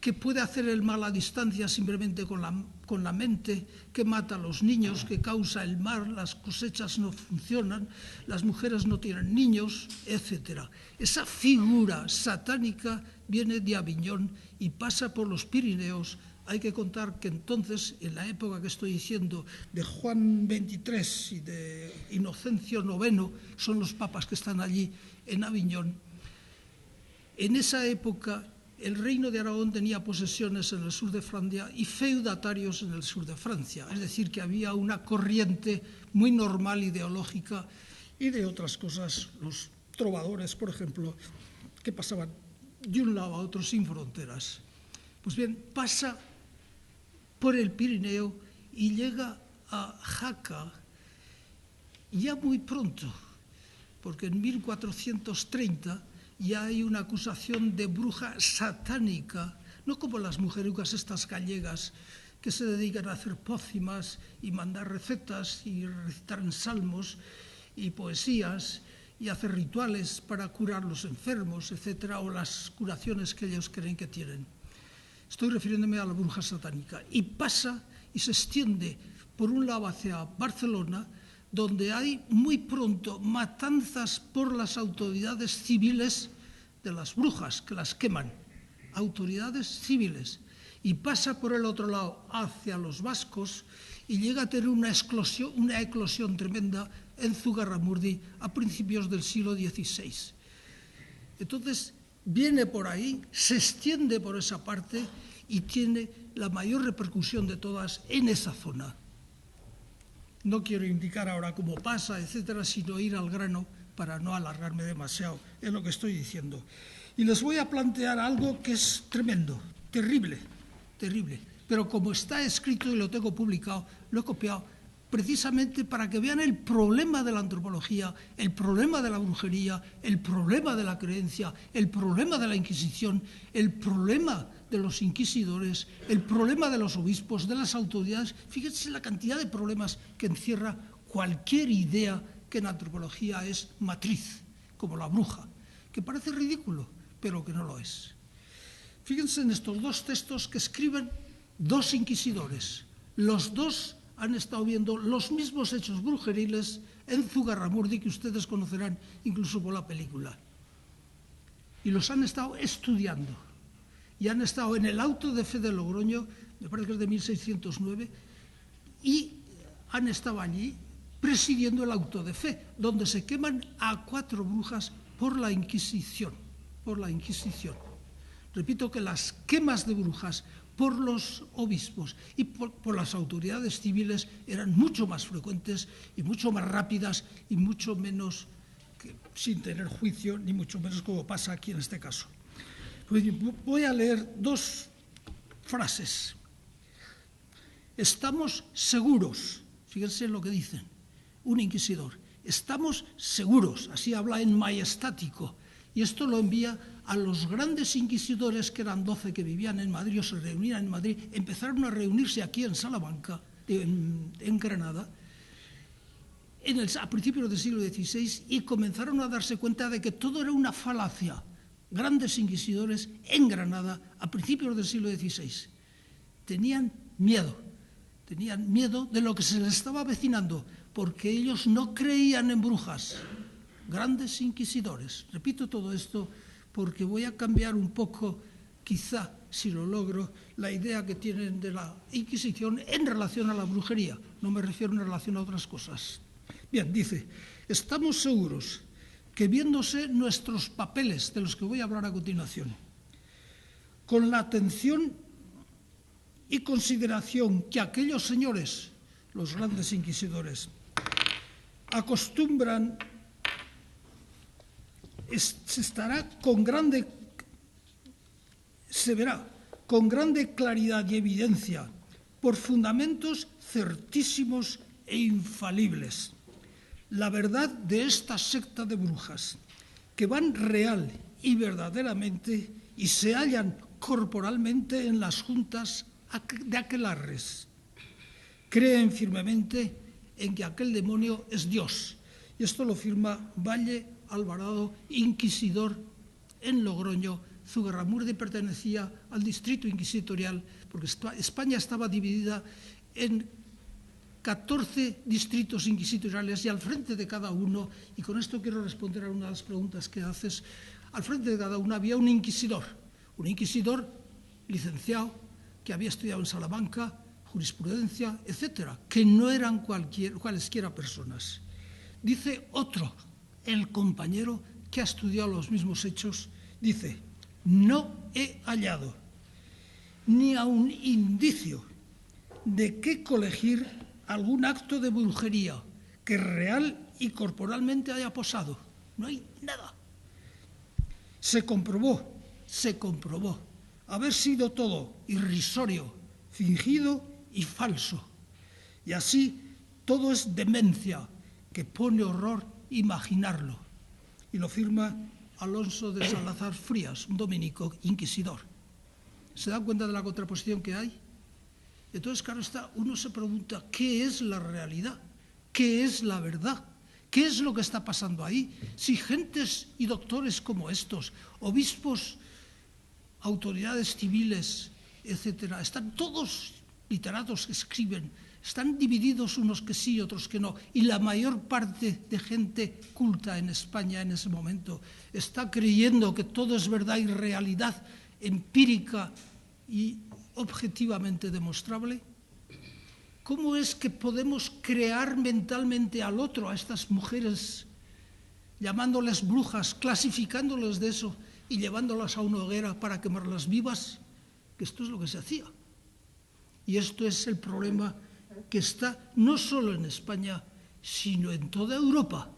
que puede hacer el mal a distancia simplemente con la mente, que mata a los niños, que causa el mal, las cosechas no funcionan, las mujeres no tienen niños, etc. Esa figura satánica viene de Aviñón y pasa por los Pirineos. Hay que contar que entonces, en la época que estoy diciendo, de Juan XXIII y de Inocencio IX, son los papas que están allí en Aviñón. En esa época, el reino de Aragón tenía posesiones en el sur de Francia y feudatarios en el sur de Francia. Es decir, que había una corriente muy normal ideológica y de otras cosas, los trovadores, por ejemplo, que pasaban de un lado a otro sin fronteras. Pues bien, pasa por el Pirineo y llega a Jaca ya muy pronto. porque en 1430 ya hay una acusación de bruja satánica, no como las mujerucas estas gallegas que se dedican a hacer pócimas y mandar recetas y recitar en salmos y poesías y hacer rituales para curar los enfermos, etcétera, o las curaciones que ellos creen que tienen. Estoy refiriéndome a la bruja satánica. Y pasa y se extiende por un lado hacia Barcelona, donde hay muy pronto matanzas por las autoridades civiles de las brujas, que las queman, autoridades civiles. Y pasa por el otro lado hacia los vascos y llega a tener una eclosión tremenda en Zugarramurdi a principios del siglo XVI. Entonces, viene por ahí, se extiende por esa parte y tiene la mayor repercusión de todas en esa zona. No quiero indicar ahora cómo pasa, etcétera, sino ir al grano para no alargarme demasiado en lo que estoy diciendo. Y les voy a plantear algo que es tremendo, terrible, pero como está escrito y lo tengo publicado, lo he copiado precisamente para que vean el problema de la antropología, el problema de la brujería, el problema de la creencia, el problema de la Inquisición, el problema de los inquisidores, el problema de los obispos, de las autoridades. Fíjense la cantidad de problemas que encierra cualquier idea que en antropología es matriz, como la bruja, que parece ridículo, pero que no lo es. Fíjense en estos dos textos que escriben dos inquisidores. Los dos han estado viendo los mismos hechos brujeriles en Zugarramurdi, que ustedes conocerán incluso por la película. Y los han estado estudiando. Y han estado en el auto de fe de Logroño, me parece que es de 1609, y han estado allí presidiendo el auto de fe, donde se queman a 4 brujas por la Inquisición. Repito que las quemas de brujas por los obispos y por las autoridades civiles eran mucho más frecuentes y mucho más rápidas y mucho menos, sin tener juicio, ni mucho menos como pasa aquí en este caso. Voy a leer 2 frases. Estamos seguros, fíjense en lo que dicen, un inquisidor, estamos seguros, así habla en majestático, y esto lo envía a los grandes inquisidores, que eran 12 que vivían en Madrid o se reunían en Madrid, empezaron a reunirse aquí en Salamanca, en Granada, a principios del siglo XVI, y comenzaron a darse cuenta de que todo era una falacia. Grandes inquisidores en Granada a principios del siglo XVI. Tenían miedo de lo que se les estaba avecinando, porque ellos no creían en brujas. Grandes inquisidores. Repito todo esto porque voy a cambiar un poco, quizá, si lo logro, la idea que tienen de la Inquisición en relación a la brujería. No me refiero en relación a otras cosas. Bien, dice, estamos seguros que viéndose nuestros papeles, de los que voy a hablar a continuación, con la atención y consideración que aquellos señores, los grandes inquisidores, acostumbran, se verá con grande claridad y evidencia por fundamentos certísimos e infalibles la verdad de esta secta de brujas, que van real y verdaderamente y se hallan corporalmente en las juntas de aquelarres. Creen firmemente en que aquel demonio es Dios. Y esto lo firma Valle Alvarado, inquisidor en Logroño. Zugarramurdi pertenecía al distrito inquisitorial, porque España estaba dividida en 14 distritos inquisitoriales y al frente de cada uno, y con esto quiero responder a una de las preguntas que haces, al frente de cada uno había un inquisidor licenciado, que había estudiado en Salamanca, jurisprudencia, etcétera, que no eran cualesquiera personas. Dice otro, el compañero que ha estudiado los mismos hechos, dice, no he hallado ni a un indicio de qué colegir algún acto de brujería que real y corporalmente haya posado. No hay nada. Se comprobó haber sido todo irrisorio, fingido y falso. Y así todo es demencia que pone horror imaginarlo. y lo firma Alonso de Salazar Frías, un dominico inquisidor. ¿Se dan cuenta de la contraposición que hay? Entonces, claro está, uno se pregunta, ¿qué es la realidad? ¿Qué es la verdad? ¿Qué es lo que está pasando ahí? Si gentes y doctores como estos, obispos, autoridades civiles, etcétera, están todos literatos que escriben, están divididos unos que sí, otros que no, y la mayor parte de gente culta en España en ese momento está creyendo que todo es verdad y realidad empírica y objetivamente demostrable. ¿Cómo es que podemos crear mentalmente al otro, a estas mujeres, llamándoles brujas, clasificándoles de eso y llevándolas a una hoguera para quemarlas vivas? Que esto es lo que se hacía. Y esto es el problema que está no solo en España, sino en toda Europa,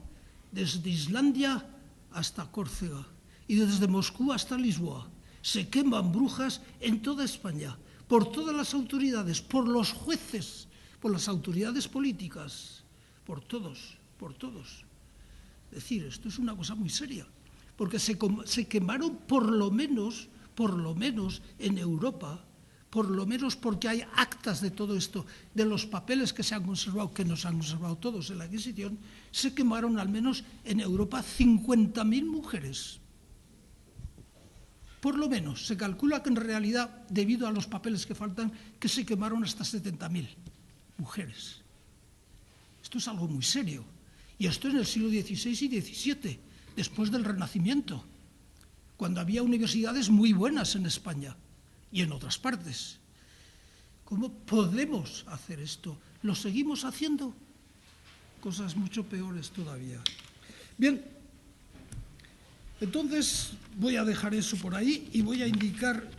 desde Islandia hasta Córcega y desde Moscú hasta Lisboa. Se queman brujas en toda España, por todas las autoridades, por los jueces, por las autoridades políticas, por todos, por todos. Es decir, esto es una cosa muy seria, porque se quemaron por lo menos en Europa, por lo menos porque hay actas de todo esto, de los papeles que se han conservado, que nos han conservado todos en la Inquisición, se quemaron al menos en Europa 50.000 mujeres. Por lo menos, se calcula que en realidad, debido a los papeles que faltan, que se quemaron hasta 70.000 mujeres. Esto es algo muy serio. Y esto en el siglo XVI y XVII, después del Renacimiento, cuando había universidades muy buenas en España y en otras partes. ¿Cómo podemos hacer esto? ¿Lo seguimos haciendo? Cosas mucho peores todavía. Bien, entonces voy a dejar eso por ahí y voy a indicar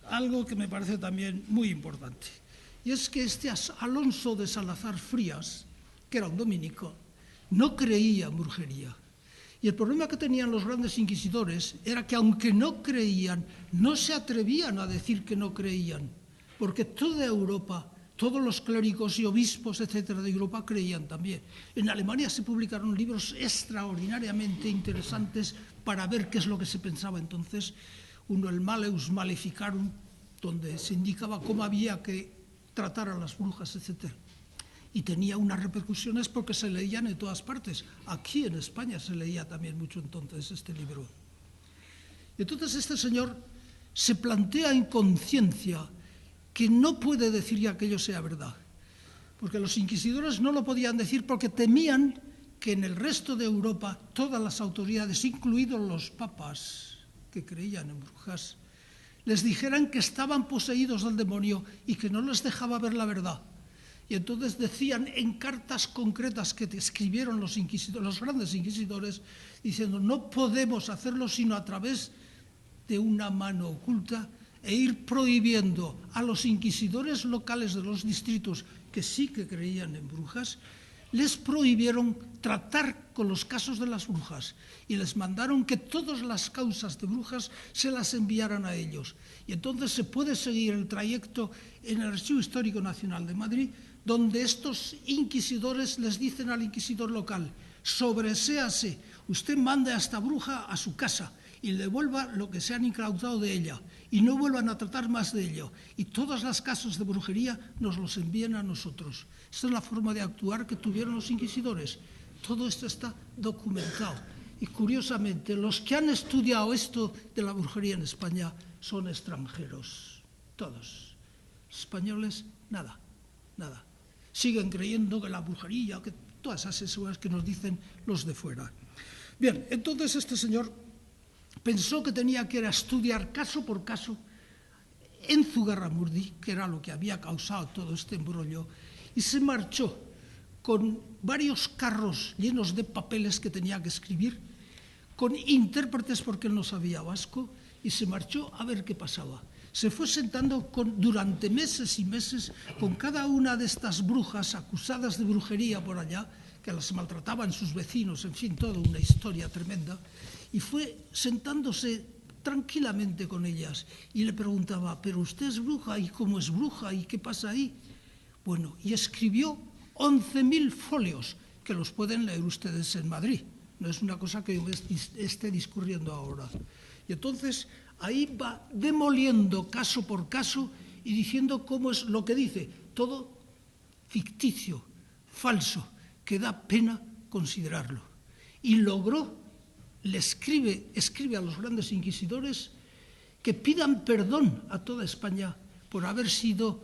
algo que me parece también muy importante. Y es que este Alonso de Salazar Frías, que era un dominico, no creía en brujería. Y el problema que tenían los grandes inquisidores era que aunque no creían, no se atrevían a decir que no creían, porque toda Europa, todos los clérigos y obispos, etcétera, de Europa creían también. En Alemania se publicaron libros extraordinariamente interesantes para ver qué es lo que se pensaba entonces. Uno, el Malleus Maleficarum, donde se indicaba cómo había que tratar a las brujas, etcétera. Y tenía unas repercusiones porque se leían en todas partes. Aquí en España se leía también mucho entonces este libro. Y entonces este señor se plantea en conciencia que no puede decir que aquello sea verdad, porque los inquisidores no lo podían decir porque temían que en el resto de Europa todas las autoridades, incluidos los papas que creían en brujas, les dijeran que estaban poseídos del demonio y que no les dejaba ver la verdad. Y entonces decían en cartas concretas que escribieron los grandes inquisidores, diciendo no podemos hacerlo sino a través de una mano oculta e ir prohibiendo a los inquisidores locales de los distritos que sí que creían en brujas, les prohibieron tratar con los casos de las brujas y les mandaron que todas las causas de brujas se las enviaran a ellos. Y entonces se puede seguir el trayecto en el Archivo Histórico Nacional de Madrid, donde estos inquisidores les dicen al inquisidor local, sobreséase, usted mande a esta bruja a su casa y le devuelva lo que se han incautado de ella y no vuelvan a tratar más de ello. Y todos los casos de brujería nos los envíen a nosotros. Esta es la forma de actuar que tuvieron los inquisidores. Todo esto está documentado. Y curiosamente, los que han estudiado esto de la brujería en España son extranjeros. Todos. Españoles, nada, nada. Siguen creyendo que la brujería, que todas esas cosas que nos dicen los de fuera. Bien, entonces este señor pensó que tenía que ir a estudiar caso por caso en Zugarramurdi, que era lo que había causado todo este embrollo, y se marchó con varios carros llenos de papeles que tenía que escribir, con intérpretes porque él no sabía vasco, y se marchó a ver qué pasaba. Se fue sentando durante meses y meses con cada una de estas brujas acusadas de brujería por allá, que las maltrataban sus vecinos, en fin, toda una historia tremenda, y fue sentándose tranquilamente con ellas y le preguntaba, ¿pero usted es bruja? ¿Y cómo es bruja? ¿Y qué pasa ahí? Bueno, y escribió 11.000 folios, que los pueden leer ustedes en Madrid, no es una cosa que yo esté discurriendo ahora. Y entonces ahí va demoliendo caso por caso y diciendo cómo es lo que dice, todo ficticio, falso, que da pena considerarlo. Y logró, escribe a los grandes inquisidores que pidan perdón a toda España por haber sido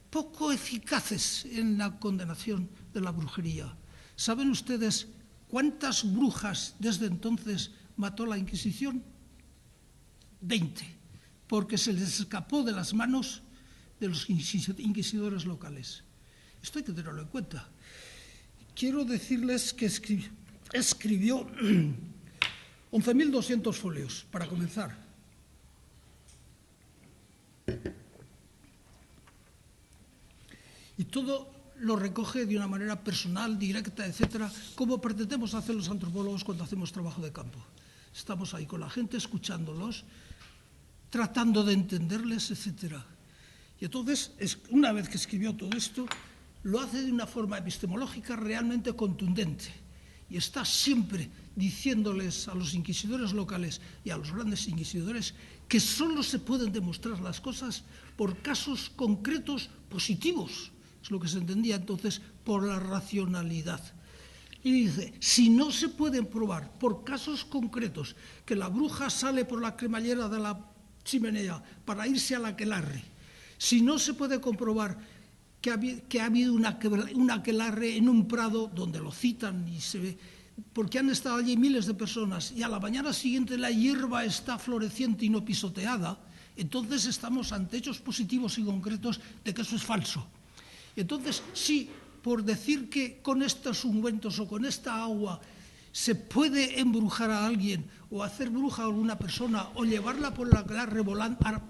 poco eficaces en la condenación de la brujería. ¿Saben ustedes cuántas brujas desde entonces mató la Inquisición? 20, porque se les escapó de las manos de los inquisidores locales. Esto hay que tenerlo en cuenta. Quiero decirles que escribió 11.200 folios, para comenzar. Y todo lo recoge de una manera personal, directa, etcétera, como pretendemos hacer los antropólogos cuando hacemos trabajo de campo. Estamos ahí con la gente, escuchándolos, tratando de entenderles, etcétera. Y entonces, una vez que escribió todo esto, lo hace de una forma epistemológica realmente contundente. Y está siempre diciéndoles a los inquisidores locales y a los grandes inquisidores que solo se pueden demostrar las cosas por casos concretos positivos. Es lo que se entendía entonces por la racionalidad. Y dice, si no se pueden probar por casos concretos que la bruja sale por la cremallera de la chimenea para irse al aquelarre, si no se puede comprobar que ha habido un aquelarre en un prado donde lo citan y se ve, porque han estado allí miles de personas y a la mañana siguiente la hierba está floreciente y no pisoteada, entonces estamos ante hechos positivos y concretos de que eso es falso. Entonces, sí, por decir que con estos ungüentos o con esta agua se puede embrujar a alguien o hacer bruja a alguna persona o llevarla por el aquelarre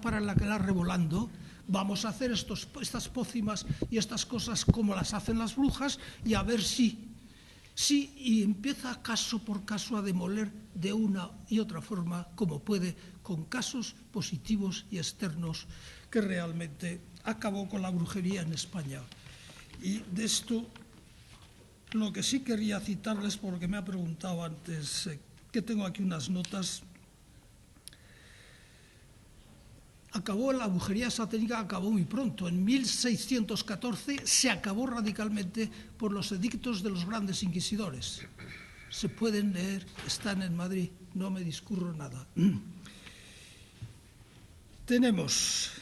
para el aquelarre volando, vamos a hacer estas pócimas y estas cosas como las hacen las brujas y a ver si, y empieza caso por caso a demoler de una y otra forma como puede, con casos positivos y externos que realmente acabó con la brujería en España. Y de esto, lo que sí quería citarles, porque me ha preguntado antes, que tengo aquí unas notas. La brujería satánica acabó muy pronto. En 1614 se acabó radicalmente por los edictos de los grandes inquisidores. Se pueden leer, están en Madrid, no me discurro nada. Tenemos,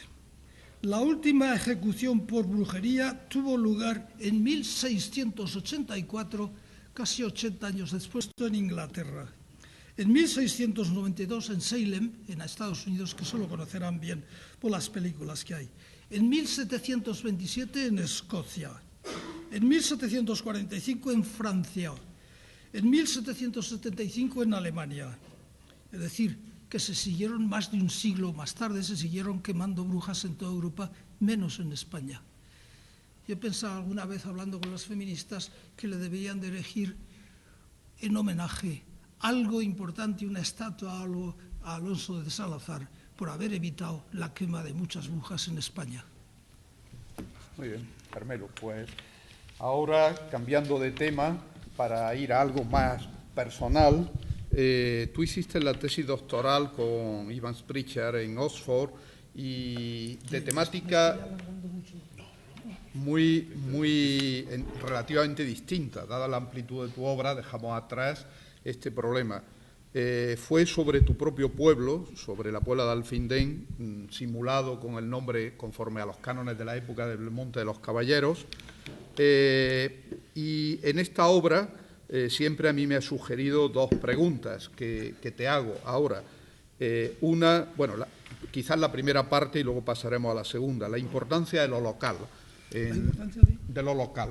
la última ejecución por brujería tuvo lugar en 1684, casi 80 años después, en Inglaterra. En 1692 en Salem, en Estados Unidos, que solo conocerán bien por las películas que hay. En 1727 en Escocia. En 1745 en Francia. En 1775 en Alemania. Es decir, que se siguieron más de un siglo más tarde, se siguieron quemando brujas en toda Europa, menos en España. Yo he pensado alguna vez, hablando con las feministas, que le deberían de elegir en homenaje algo importante, una estatua a Alonso de Salazar, por haber evitado la quema de muchas brujas en España. Muy bien, Carmelo. Pues ahora, cambiando de tema, para ir a algo más personal, tú hiciste la tesis doctoral con Evans Pritchard en Oxford y de temática relativamente distinta, dada la amplitud de tu obra, dejamos atrás este problema. Fue sobre tu propio pueblo, sobre la Puebla de Alfindén, simulado con el nombre conforme a los cánones de la época del Monte de los Caballeros. Y en esta obra siempre a mí me ha sugerido dos preguntas que te hago ahora. Una, bueno, quizás la primera parte y luego pasaremos a la segunda, la importancia de lo local. De lo local.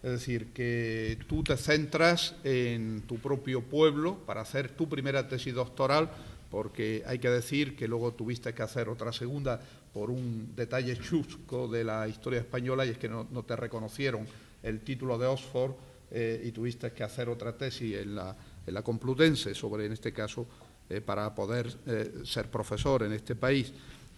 Es decir, que tú te centras en tu propio pueblo para hacer tu primera tesis doctoral, porque hay que decir que luego tuviste que hacer otra segunda por un detalle chusco de la historia española, y es que no te reconocieron el título de Oxford y tuviste que hacer otra tesis en la Complutense sobre, en este caso, para poder ser profesor en este país.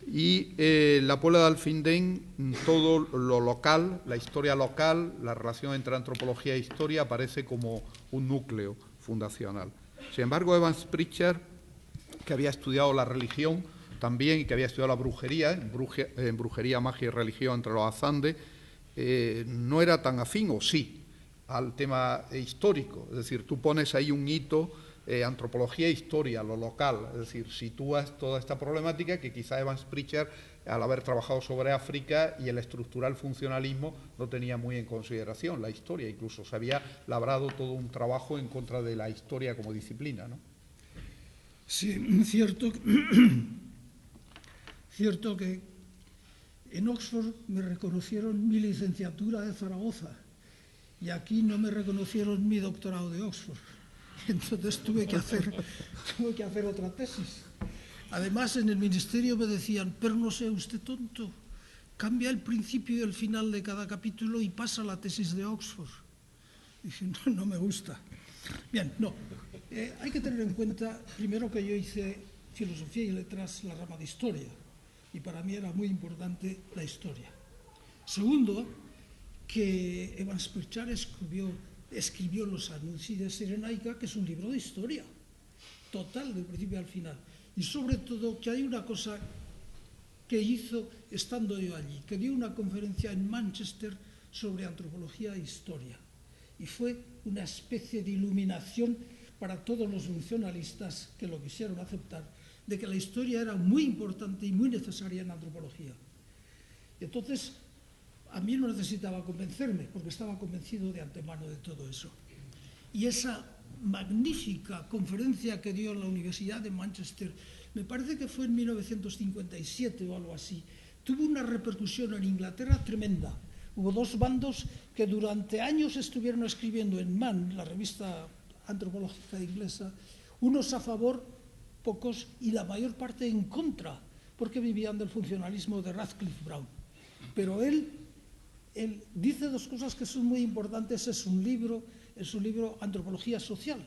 Y la Puebla de Alfindén, todo lo local, la historia local, la relación entre antropología e historia aparece como un núcleo fundacional. Sin embargo, Evans Pritchard, que había estudiado la religión también y que había estudiado la brujería, en brujería, magia y religión entre los Azande, no era tan afín, o sí, al tema histórico. Es decir, tú pones ahí un hito, antropología e historia, lo local. Es decir, sitúas toda esta problemática que quizá Evans Pritchard, al haber trabajado sobre África y el estructural funcionalismo, no tenía muy en consideración la historia. Incluso se había labrado todo un trabajo en contra de la historia como disciplina, ¿no? Sí, cierto que en Oxford me reconocieron mi licenciatura de Zaragoza y aquí no me reconocieron mi doctorado de Oxford. Entonces tuve que hacer otra tesis. Además, en el ministerio me decían, pero no sea usted tonto, cambia el principio y el final de cada capítulo y pasa la tesis de Oxford. Dije, no me gusta. Bien, no. Hay que tener en cuenta, primero, que yo hice filosofía y letras, la rama de historia, y para mí era muy importante la historia. Segundo, que Evans Pritchard escribió Los Anuncios de Cirenaica, que es un libro de historia, total, del principio al final. Y sobre todo, que hay una cosa que hizo estando yo allí, que dio una conferencia en Manchester sobre antropología e historia. Y fue una especie de iluminación para todos los funcionalistas que lo quisieron aceptar, de que la historia era muy importante y muy necesaria en antropología. Entonces, a mí no necesitaba convencerme, porque estaba convencido de antemano de todo eso. Y esa magnífica conferencia que dio en la Universidad de Manchester, me parece que fue en 1957 o algo así, tuvo una repercusión en Inglaterra tremenda. Hubo dos bandos que durante años estuvieron escribiendo en Man, la revista antropológica inglesa, unos a favor, pocos, y la mayor parte en contra, porque vivían del funcionalismo de Radcliffe Brown. Pero él dice dos cosas que son muy importantes. Es un libro Antropología Social,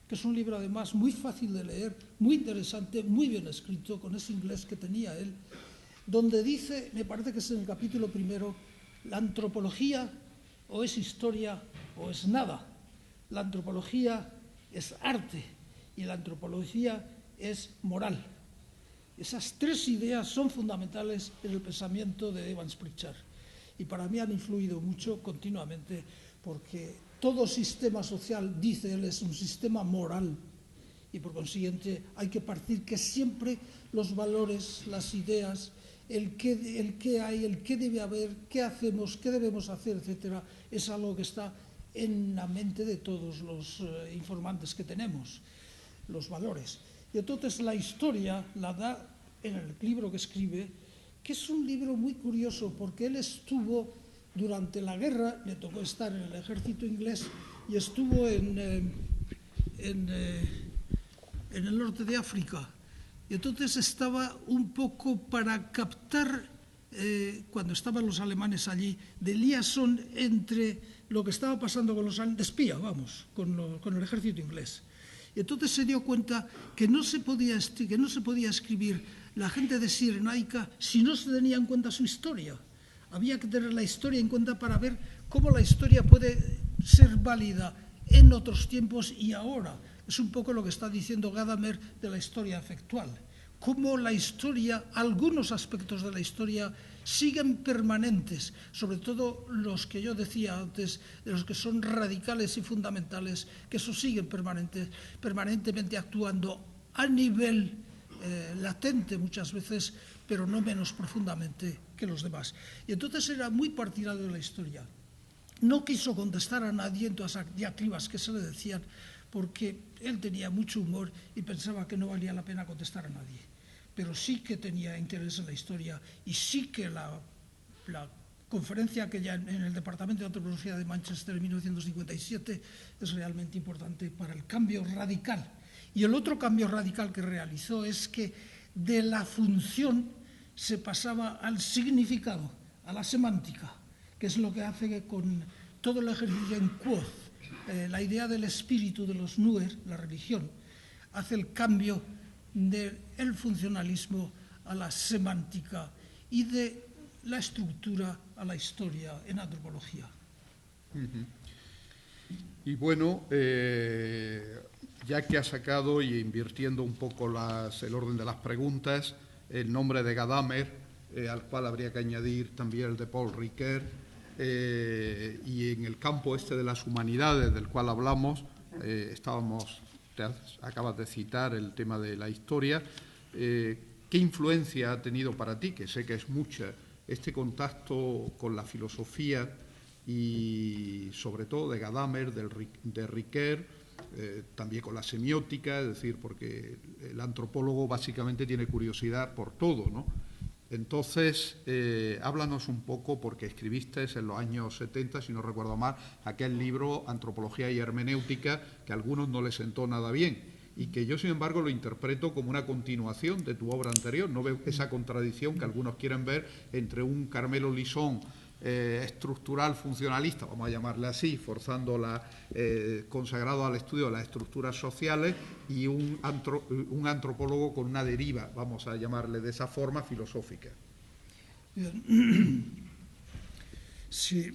que es un libro además muy fácil de leer, muy interesante, muy bien escrito, con ese inglés que tenía él, donde dice, me parece que es en el capítulo primero, la antropología o es historia o es nada. La antropología es arte y la antropología es moral. Esas tres ideas son fundamentales en el pensamiento de Evans Pritchard y para mí han influido mucho continuamente, porque todo sistema social, dice él, es un sistema moral y por consiguiente hay que partir que siempre los valores, las ideas, el qué hay, el qué debe haber, qué hacemos, qué debemos hacer, etcétera, es algo que está en la mente de todos los informantes que tenemos, los valores. Y entonces la historia la da en el libro que escribe, que es un libro muy curioso porque él estuvo durante la guerra, le tocó estar en el ejército inglés y estuvo en el norte de África. Y entonces estaba un poco para captar, cuando estaban los alemanes allí, de liaison entre lo que estaba pasando con los alemanes, de espía, vamos, con el ejército inglés. Y entonces se dio cuenta que no se podía escribir la gente de Cirenaica si no se tenía en cuenta su historia. Había que tener la historia en cuenta para ver cómo la historia puede ser válida en otros tiempos y ahora. Es un poco lo que está diciendo Gadamer de la historia afectual. Cómo la historia, algunos aspectos de la historia siguen permanentes, sobre todo los que yo decía antes, de los que son radicales y fundamentales, que eso siguen permanentemente actuando a nivel latente muchas veces, pero no menos profundamente que los demás. Y entonces era muy partidario de la historia. No quiso contestar a nadie en todas las diatribas que se le decían, porque él tenía mucho humor y pensaba que no valía la pena contestar a nadie. Pero sí que tenía interés en la historia y sí que la conferencia aquella en el Departamento de Antropología de Manchester en 1957 es realmente importante para el cambio radical. Y el otro cambio radical que realizó es que de la función se pasaba al significado, a la semántica, que es lo que hace que con todo el ejercicio en Quoth, la idea del espíritu de los Nuer, la religión, hace el cambio del funcionalismo a la semántica y de la estructura a la historia en antropología. Y bueno, ya que ha sacado y invirtiendo un poco el orden de las preguntas, el nombre de Gadamer, al cual habría que añadir también el de Paul Ricoeur, y en el campo este de las humanidades del cual hablamos, te acabas de citar el tema de la historia. ¿Qué influencia ha tenido para ti, que sé que es mucha, este contacto con la filosofía y sobre todo de Gadamer, de Ricoeur, también con la semiótica, es decir, porque el antropólogo básicamente tiene curiosidad por todo, ¿no? Entonces, háblanos un poco, porque escribiste en los años 70, si no recuerdo mal, aquel libro Antropología y Hermenéutica, que a algunos no les sentó nada bien, y que yo, sin embargo, lo interpreto como una continuación de tu obra anterior. No veo esa contradicción que algunos quieren ver entre un Carmelo Lisón estructural funcionalista, vamos a llamarle así, consagrado al estudio de las estructuras sociales, y un antropólogo con una deriva, vamos a llamarle de esa forma, filosófica. Sí,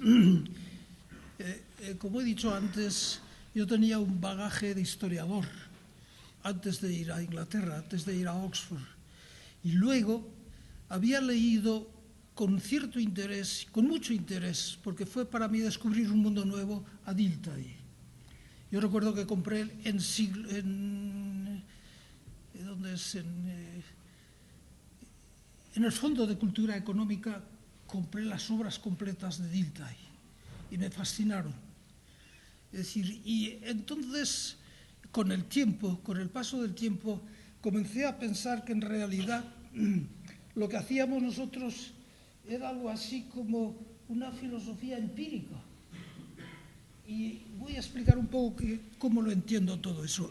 como he dicho antes, yo tenía un bagaje de historiador antes de ir a Inglaterra, antes de ir a Oxford, y luego había leído con cierto interés, con mucho interés, porque fue para mí descubrir un mundo nuevo, a Dilthey. Yo recuerdo que compré en el Fondo de Cultura Económica, compré las obras completas de Dilthey y me fascinaron. Es decir, y entonces, con el paso del tiempo, comencé a pensar que en realidad lo que hacíamos nosotros era algo así como una filosofía empírica. Y voy a explicar un poco cómo lo entiendo todo eso.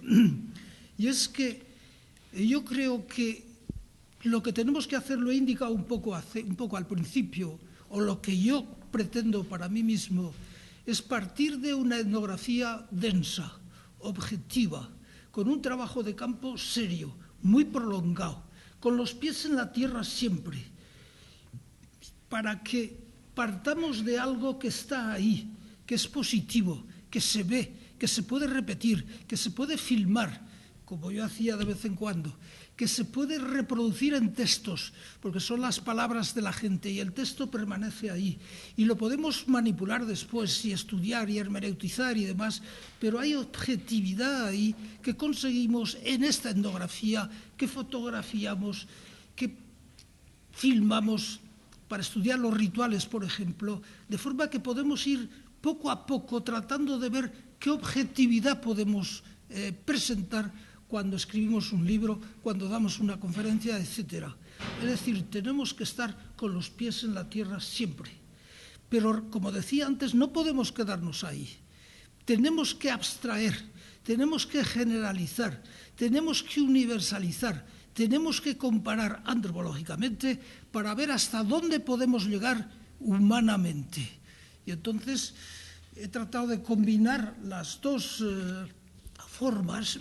Y es que yo creo que lo que tenemos que hacer, lo he indicado un poco al principio, o lo que yo pretendo para mí mismo, es partir de una etnografía densa, objetiva, con un trabajo de campo serio, muy prolongado, con los pies en la tierra siempre, para que partamos de algo que está ahí, que es positivo, que se ve, que se puede repetir, que se puede filmar, como yo hacía de vez en cuando, que se puede reproducir en textos, porque son las palabras de la gente y el texto permanece ahí. Y lo podemos manipular después y estudiar y hermeneutizar y demás, pero hay objetividad ahí que conseguimos en esta etnografía, que fotografiamos, que filmamos para estudiar los rituales, por ejemplo, de forma que podemos ir poco a poco tratando de ver qué objetividad podemos presentar cuando escribimos un libro, cuando damos una conferencia, etc. Es decir, tenemos que estar con los pies en la tierra siempre. Pero, como decía antes, no podemos quedarnos ahí. Tenemos que abstraer, tenemos que generalizar, tenemos que universalizar, tenemos que comparar antropológicamente para ver hasta dónde podemos llegar humanamente. Y entonces he tratado de combinar las dos formas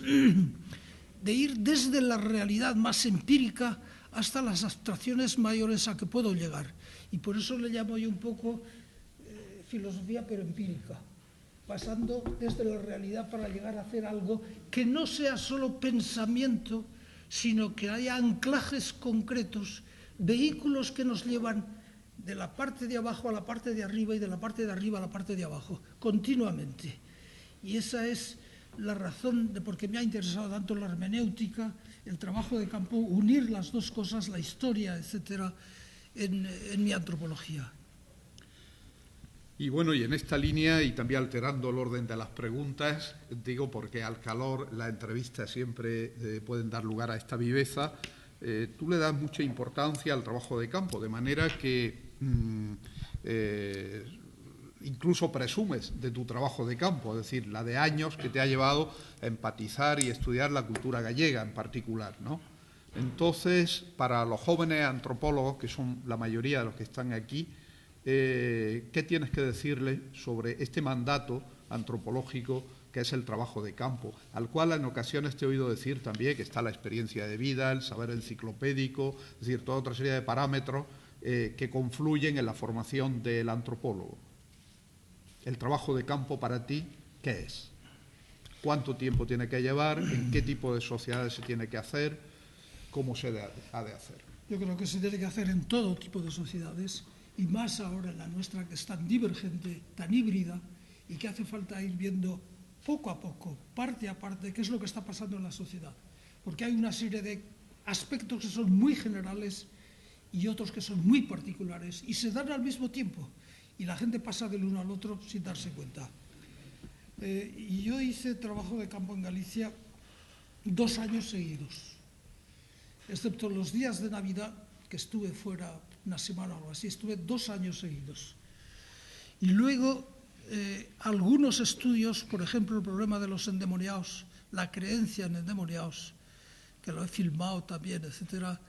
de ir desde la realidad más empírica hasta las abstracciones mayores a que puedo llegar. Y por eso le llamo yo un poco filosofía pero empírica, pasando desde la realidad para llegar a hacer algo que no sea solo pensamiento, sino que haya anclajes concretos, vehículos que nos llevan de la parte de abajo a la parte de arriba y de la parte de arriba a la parte de abajo, continuamente. Y esa es la razón de por qué me ha interesado tanto la hermenéutica, el trabajo de campo, unir las dos cosas, la historia, etcétera, en mi antropología. Y bueno, y en esta línea, y también alterando el orden de las preguntas, digo porque al calor la entrevista siempre pueden dar lugar a esta viveza, tú le das mucha importancia al trabajo de campo, de manera que incluso presumes de tu trabajo de campo, es decir, la de años que te ha llevado a empatizar y estudiar la cultura gallega en particular, ¿no? Entonces, para los jóvenes antropólogos, que son la mayoría de los que están aquí, ¿qué tienes que decirles sobre este mandato antropológico que es el trabajo de campo, al cual en ocasiones te he oído decir también que está la experiencia de vida, el saber enciclopédico, es decir, toda otra serie de parámetros que confluyen en la formación del antropólogo? El trabajo de campo para ti, ¿qué es? ¿Cuánto tiempo tiene que llevar? ¿En qué tipo de sociedades se tiene que hacer? ¿Cómo se ha de hacer? Yo creo que se tiene que hacer en todo tipo de sociedades, y más ahora en la nuestra, que es tan divergente, tan híbrida, y que hace falta ir viendo poco a poco, parte a parte, qué es lo que está pasando en la sociedad. Porque hay una serie de aspectos que son muy generales y otros que son muy particulares, y se dan al mismo tiempo, y la gente pasa del uno al otro sin darse cuenta. Y yo hice trabajo de campo en Galicia 2 años seguidos, excepto los días de Navidad, que estuve fuera una semana o algo así, estuve 2 años seguidos. Y luego algunos estudios, por ejemplo, el problema de los endemoniados, la creencia en endemoniados, que lo he filmado también, etcétera.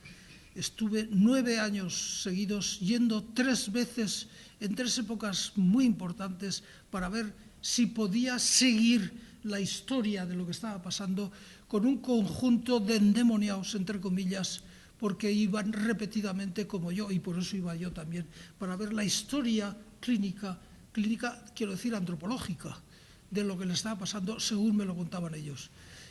Estuve 9 años seguidos yendo 3 veces en 3 épocas muy importantes para ver si podía seguir la historia de lo que estaba pasando con un conjunto de endemoniados, entre comillas, porque iban repetidamente como yo, y por eso iba yo también, para ver la historia clínica, quiero decir antropológica, de lo que le estaba pasando según me lo contaban ellos.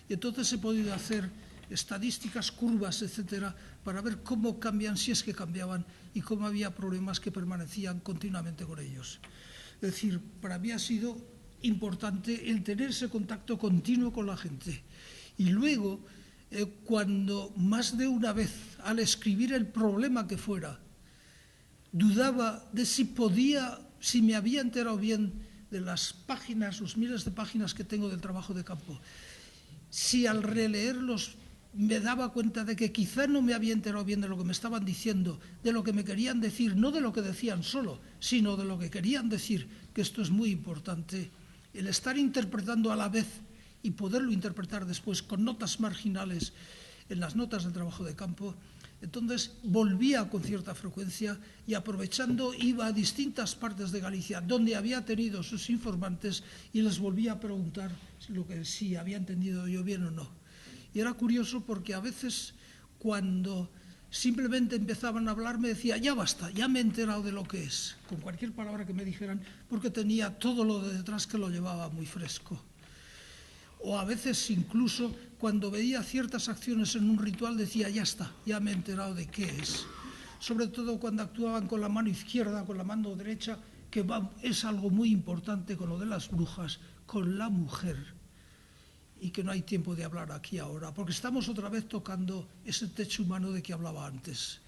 Y entonces he podido hacer estadísticas, curvas, etcétera, para ver cómo cambian, si es que cambiaban, y cómo había problemas que permanecían continuamente con ellos. Es decir, para mí ha sido importante el tener ese contacto continuo con la gente. Y luego, cuando más de una vez, al escribir el problema que fuera, dudaba de si me había enterado bien de las páginas, los miles de páginas que tengo del trabajo de campo, si al releerlos me daba cuenta de que quizá no me había enterado bien de lo que me estaban diciendo, de lo que me querían decir, no de lo que decían solo, sino de lo que querían decir, que esto es muy importante, el estar interpretando a la vez y poderlo interpretar después con notas marginales en las notas del trabajo de campo. Entonces volvía con cierta frecuencia y, aprovechando, iba a distintas partes de Galicia donde había tenido sus informantes y les volvía a preguntar si había entendido yo bien o no. Y era curioso porque a veces, cuando simplemente empezaban a hablar, me decía, ya basta, ya me he enterado de lo que es, con cualquier palabra que me dijeran, porque tenía todo lo de detrás que lo llevaba muy fresco. O a veces incluso cuando veía ciertas acciones en un ritual decía, ya está, ya me he enterado de qué es. Sobre todo cuando actuaban con la mano izquierda, con la mano derecha, que es algo muy importante con lo de las brujas, con la mujer. Y que no hay tiempo de hablar aquí ahora, porque estamos otra vez tocando ese techo humano de que hablaba antes.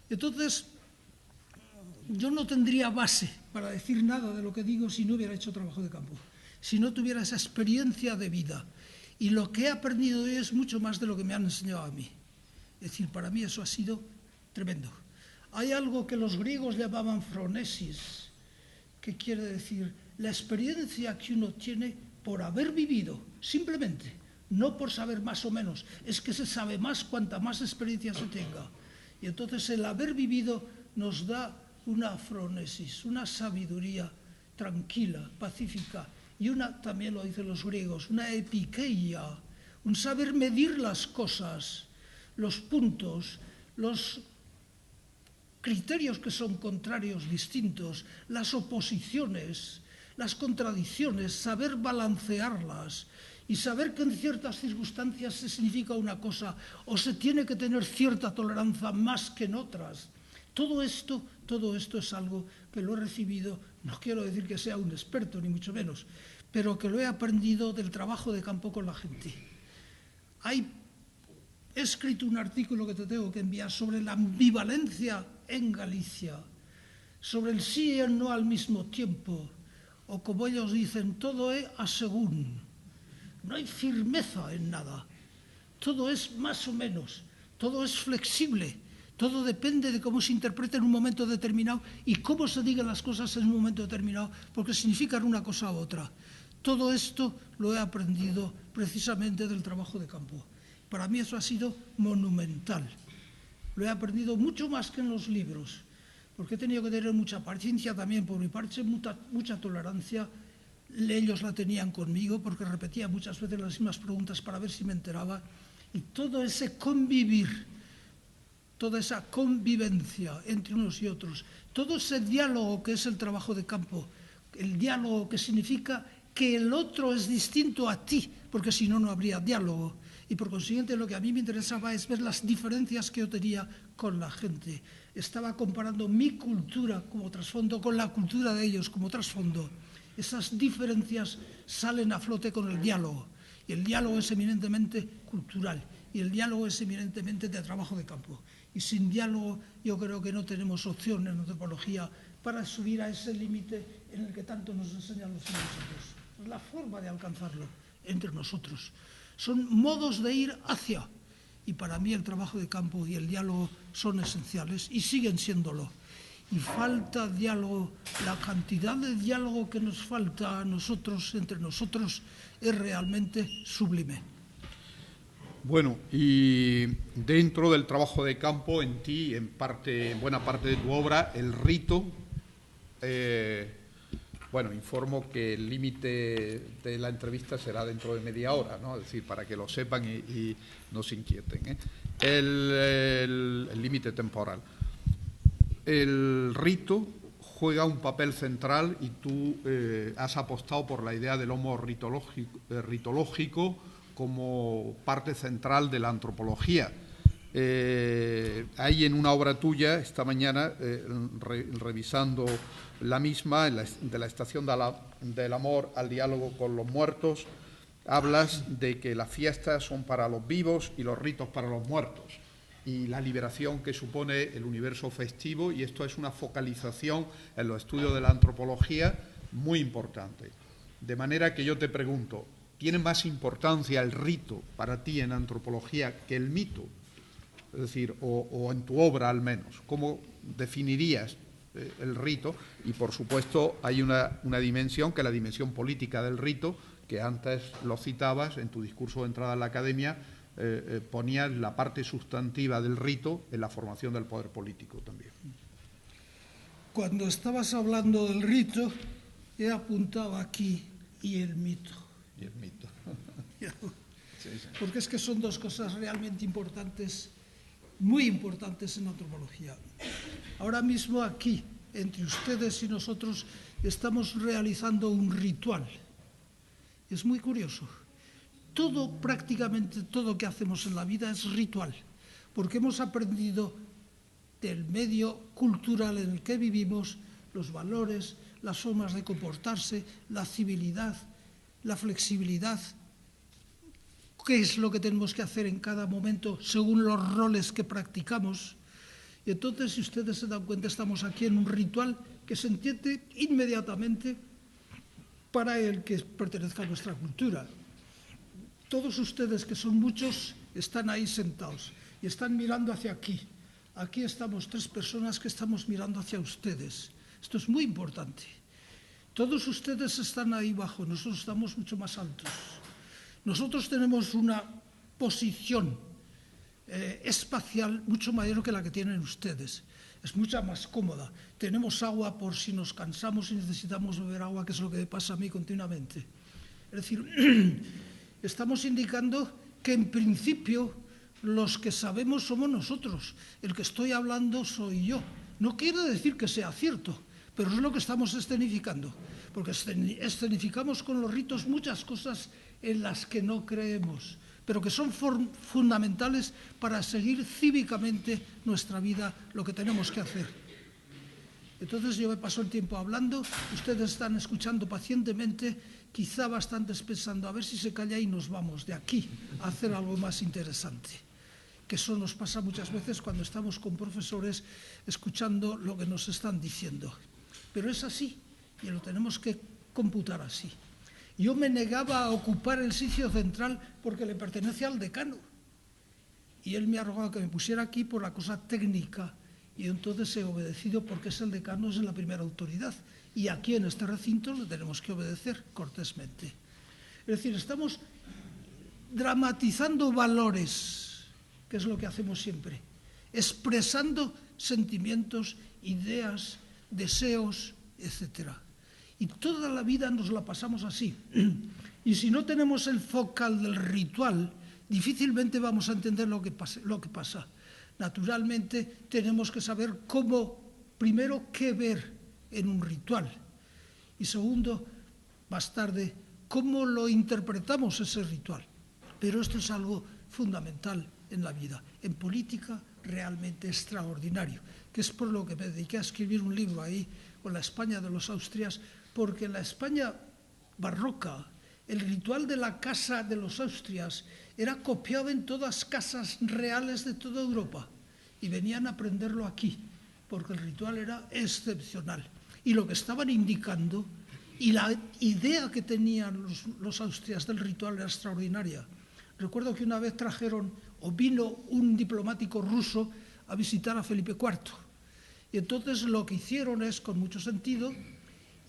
Entonces, yo no tendría base para decir nada de lo que digo si no hubiera hecho trabajo de campo, si no tuviera esa experiencia de vida. Y lo que he aprendido hoy es mucho más de lo que me han enseñado a mí. Es decir, para mí eso ha sido tremendo. Hay algo que los griegos llamaban phronesis, que quiere decir la experiencia que uno tiene por haber vivido, simplemente, no por saber más o menos, es que se sabe más cuanta más experiencia se tenga. Y entonces el haber vivido nos da una phronesis, una sabiduría tranquila, pacífica, y también lo dicen los griegos, una epikeia, un saber medir las cosas, los puntos, los criterios que son contrarios, distintos, las oposiciones, las contradicciones, saber balancearlas y saber que en ciertas circunstancias se significa una cosa o se tiene que tener cierta tolerancia más que en otras. Todo esto es algo que lo he recibido, no quiero decir que sea un experto ni mucho menos, pero que lo he aprendido del trabajo de campo con la gente. He escrito un artículo que te tengo que enviar sobre la ambivalencia en Galicia, sobre el sí y el no al mismo tiempo, o como ellos dicen, todo es a según. No hay firmeza en nada. Todo es más o menos. Todo es flexible. Todo depende de cómo se interprete en un momento determinado y cómo se digan las cosas en un momento determinado, porque significan una cosa u otra. Todo esto lo he aprendido precisamente del trabajo de campo. Para mí eso ha sido monumental. Lo he aprendido mucho más que en los libros, porque he tenido que tener mucha paciencia también por mi parte, mucha tolerancia. Ellos la tenían conmigo porque repetía muchas veces las mismas preguntas para ver si me enteraba. Y todo ese convivir, toda esa convivencia entre unos y otros, todo ese diálogo que es el trabajo de campo, el diálogo que significa que el otro es distinto a ti, porque si no, no habría diálogo. Y por consiguiente lo que a mí me interesaba es ver las diferencias que yo tenía con la gente. Estaba comparando mi cultura como trasfondo con la cultura de ellos como trasfondo. Esas diferencias salen a flote con el diálogo. Y el diálogo es eminentemente cultural. Y el diálogo es eminentemente de trabajo de campo. Y sin diálogo yo creo que no tenemos opción en antropología para subir a ese límite en el que tanto nos enseñan los filósofos. Es la forma de alcanzarlo entre nosotros. Son modos de ir hacia. Y para mí el trabajo de campo y el diálogo son esenciales y siguen siéndolo. Y falta diálogo, la cantidad de diálogo que nos falta a nosotros, entre nosotros, es realmente sublime. Bueno, y dentro del trabajo de campo, en ti, en buena parte de tu obra, el rito, bueno, informo que el límite de la entrevista será dentro de media hora, ¿no? Es decir, para que lo sepan y no se inquieten, ¿eh? El límite temporal. El rito juega un papel central y tú has apostado por la idea del homo ritológico como parte central de la antropología. Hay en una obra tuya, esta mañana, revisando la misma, de la estación del amor al diálogo con los muertos, hablas de que las fiestas son para los vivos y los ritos para los muertos, y la liberación que supone el universo festivo, y esto es una focalización en los estudios de la antropología muy importante. De manera que yo te pregunto, ¿tiene más importancia el rito para ti en antropología que el mito? Es decir, o en tu obra al menos, ¿cómo definirías el rito? Y por supuesto hay una dimensión, que es la dimensión política del rito, que antes lo citabas en tu discurso de entrada a la academia, ponías la parte sustantiva del rito en la formación del poder político también. Cuando estabas hablando del rito, he apuntado aquí y el mito. Y el mito. Sí, sí. Porque es que son dos cosas realmente importantes, muy importantes en antropología. Ahora mismo aquí, entre ustedes y nosotros, estamos realizando un ritual. Es muy curioso. Prácticamente todo que hacemos en la vida es ritual, porque hemos aprendido del medio cultural en el que vivimos los valores, las formas de comportarse, la civilidad, la flexibilidad, qué es lo que tenemos que hacer en cada momento según los roles que practicamos. Y entonces, si ustedes se dan cuenta, estamos aquí en un ritual que se entiende inmediatamente para el que pertenezca a nuestra cultura. Todos ustedes, que son muchos, están ahí sentados y están mirando hacia aquí. Aquí estamos 3 personas que estamos mirando hacia ustedes. Esto es muy importante. Todos ustedes están ahí abajo, nosotros estamos mucho más altos. Nosotros tenemos una posición espacial mucho mayor que la que tienen ustedes. Es mucha más cómoda. Tenemos agua por si nos cansamos y necesitamos beber agua, que es lo que me pasa a mí continuamente. Es decir, estamos indicando que en principio los que sabemos somos nosotros. El que estoy hablando soy yo. No quiere decir que sea cierto, pero es lo que estamos escenificando. Porque escenificamos con los ritos muchas cosas en las que no creemos, pero que son fundamentales para seguir cívicamente nuestra vida, lo que tenemos que hacer. Entonces yo me paso el tiempo hablando, ustedes están escuchando pacientemente, quizá bastantes pensando, a ver si se calla y nos vamos de aquí a hacer algo más interesante. Que eso nos pasa muchas veces cuando estamos con profesores escuchando lo que nos están diciendo. Pero es así, y lo tenemos que computar así. Yo me negaba a ocupar el sitio central porque le pertenece al decano. Y él me ha rogado que me pusiera aquí por la cosa técnica. Y entonces he obedecido porque es el decano, es la primera autoridad. Y aquí en este recinto le tenemos que obedecer cortésmente. Es decir, estamos dramatizando valores, que es lo que hacemos siempre. Expresando sentimientos, ideas, deseos, etc. Y toda la vida nos la pasamos así. Y si no tenemos el focal del ritual, difícilmente vamos a entender lo que pasa. Naturalmente, tenemos que saber cómo, primero, qué ver en un ritual. Y segundo, más tarde, cómo lo interpretamos ese ritual. Pero esto es algo fundamental en la vida, en política realmente extraordinario, que es por lo que me dediqué a escribir un libro ahí con la España de los Austrias, porque en la España barroca el ritual de la casa de los Austrias era copiado en todas casas reales de toda Europa y venían a aprenderlo aquí, porque el ritual era excepcional. Y lo que estaban indicando y la idea que tenían los austrias del ritual era extraordinaria. Recuerdo que una vez trajeron, o vino un diplomático ruso a visitar a Felipe IV. Y entonces lo que hicieron es, con mucho sentido,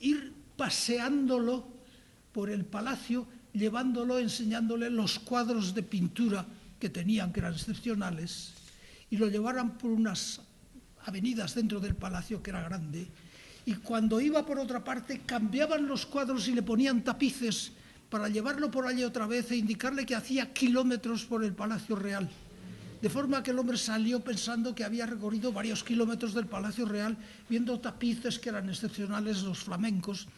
ir paseándolo por el palacio, llevándolo, enseñándole los cuadros de pintura que tenían, que eran excepcionales, y lo llevaron por unas avenidas dentro del palacio, que era grande, y cuando iba por otra parte cambiaban los cuadros y le ponían tapices para llevarlo por allí otra vez e indicarle que hacía kilómetros por el Palacio Real. De forma que el hombre salió pensando que había recorrido varios kilómetros del Palacio Real, viendo tapices que eran excepcionales, los flamencos,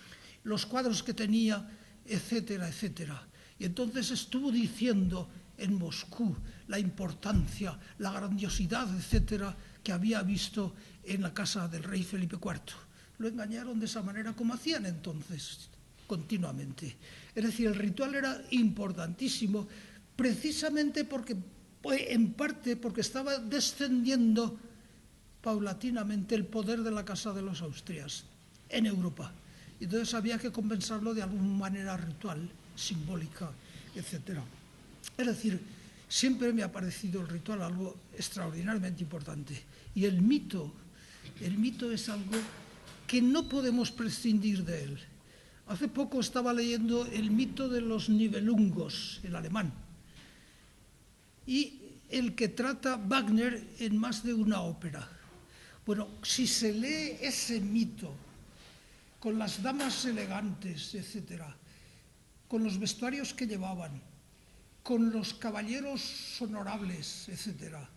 los cuadros que tenía, etcétera, etcétera. Y entonces estuvo diciendo en Moscú la importancia, la grandiosidad, etcétera, que había visto en la casa del rey Felipe IV. Lo engañaron de esa manera, como hacían entonces continuamente. Es decir, el ritual era importantísimo, precisamente porque, en parte, porque estaba descendiendo paulatinamente el poder de la Casa de los Austrias en Europa. Entonces había que compensarlo de alguna manera ritual, simbólica, etc. Es decir, siempre me ha parecido el ritual algo extraordinariamente importante. Y el mito es algo que no podemos prescindir de él. Hace poco estaba leyendo el mito de los Nibelungos, el alemán, y el que trata Wagner en más de una ópera. Bueno, si se lee ese mito con las damas elegantes, etcétera, con los vestuarios que llevaban, con los caballeros honorables, etcétera,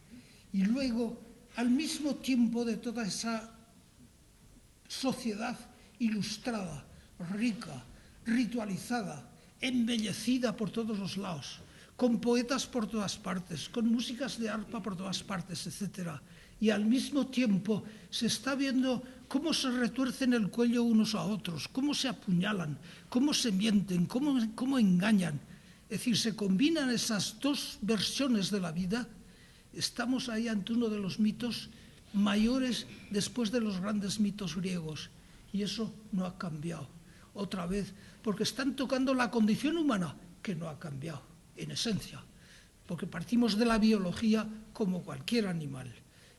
y luego, al mismo tiempo de toda esa sociedad ilustrada, rica, ritualizada, embellecida por todos los lados, con poetas por todas partes, con músicas de arpa por todas partes, etc. Y al mismo tiempo se está viendo cómo se retuercen el cuello unos a otros, cómo se apuñalan, cómo se mienten, cómo engañan. Es decir, se combinan esas dos versiones de la vida. Estamos ahí ante uno de los mitos mayores después de los grandes mitos griegos. Y eso no ha cambiado. Otra vez, porque están tocando la condición humana, que no ha cambiado, en esencia, porque partimos de la biología como cualquier animal.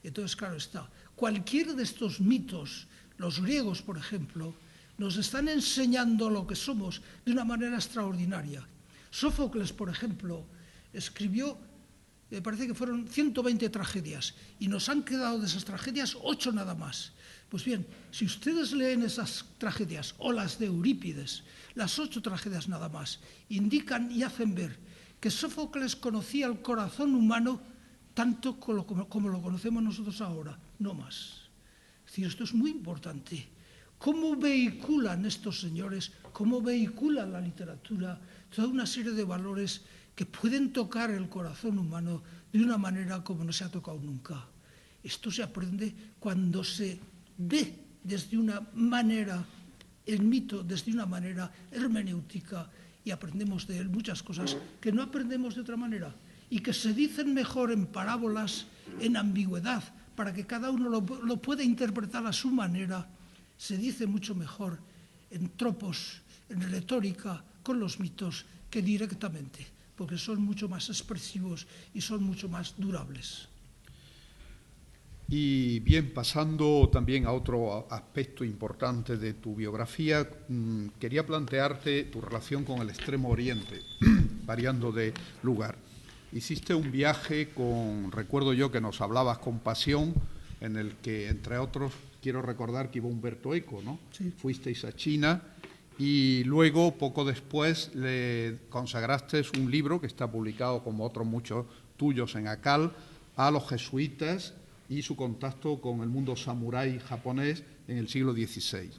Entonces, claro está, cualquiera de estos mitos, los griegos, por ejemplo, nos están enseñando lo que somos de una manera extraordinaria. Sófocles, por ejemplo, escribió, me parece que fueron 120 tragedias, y nos han quedado de esas tragedias 8 nada más. Pues bien, si ustedes leen esas tragedias, o las de Eurípides, las 8 tragedias nada más, indican y hacen ver que Sófocles conocía el corazón humano tanto como lo conocemos nosotros ahora, no más. Es decir, esto es muy importante. ¿Cómo vehiculan estos señores, cómo vehiculan la literatura, toda una serie de valores que pueden tocar el corazón humano de una manera como no se ha tocado nunca? Esto se aprende cuando se ve desde una manera, el mito desde una manera hermenéutica, y aprendemos de él muchas cosas que no aprendemos de otra manera y que se dicen mejor en parábolas, en ambigüedad, para que cada uno lo pueda interpretar a su manera. Se dice mucho mejor en tropos, en retórica, con los mitos, que directamente, porque son mucho más expresivos y son mucho más durables. Y bien, pasando también a otro aspecto importante de tu biografía, quería plantearte tu relación con el Extremo Oriente, variando de lugar. Hiciste un viaje recuerdo yo que nos hablabas con pasión, en el que, entre otros, quiero recordar que iba Humberto Eco, ¿no? Sí. Fuisteis a China y luego, poco después, le consagraste un libro que está publicado, como otros muchos tuyos, en ACAL, a los jesuitas y su contacto con el mundo samurái japonés en el siglo XVI.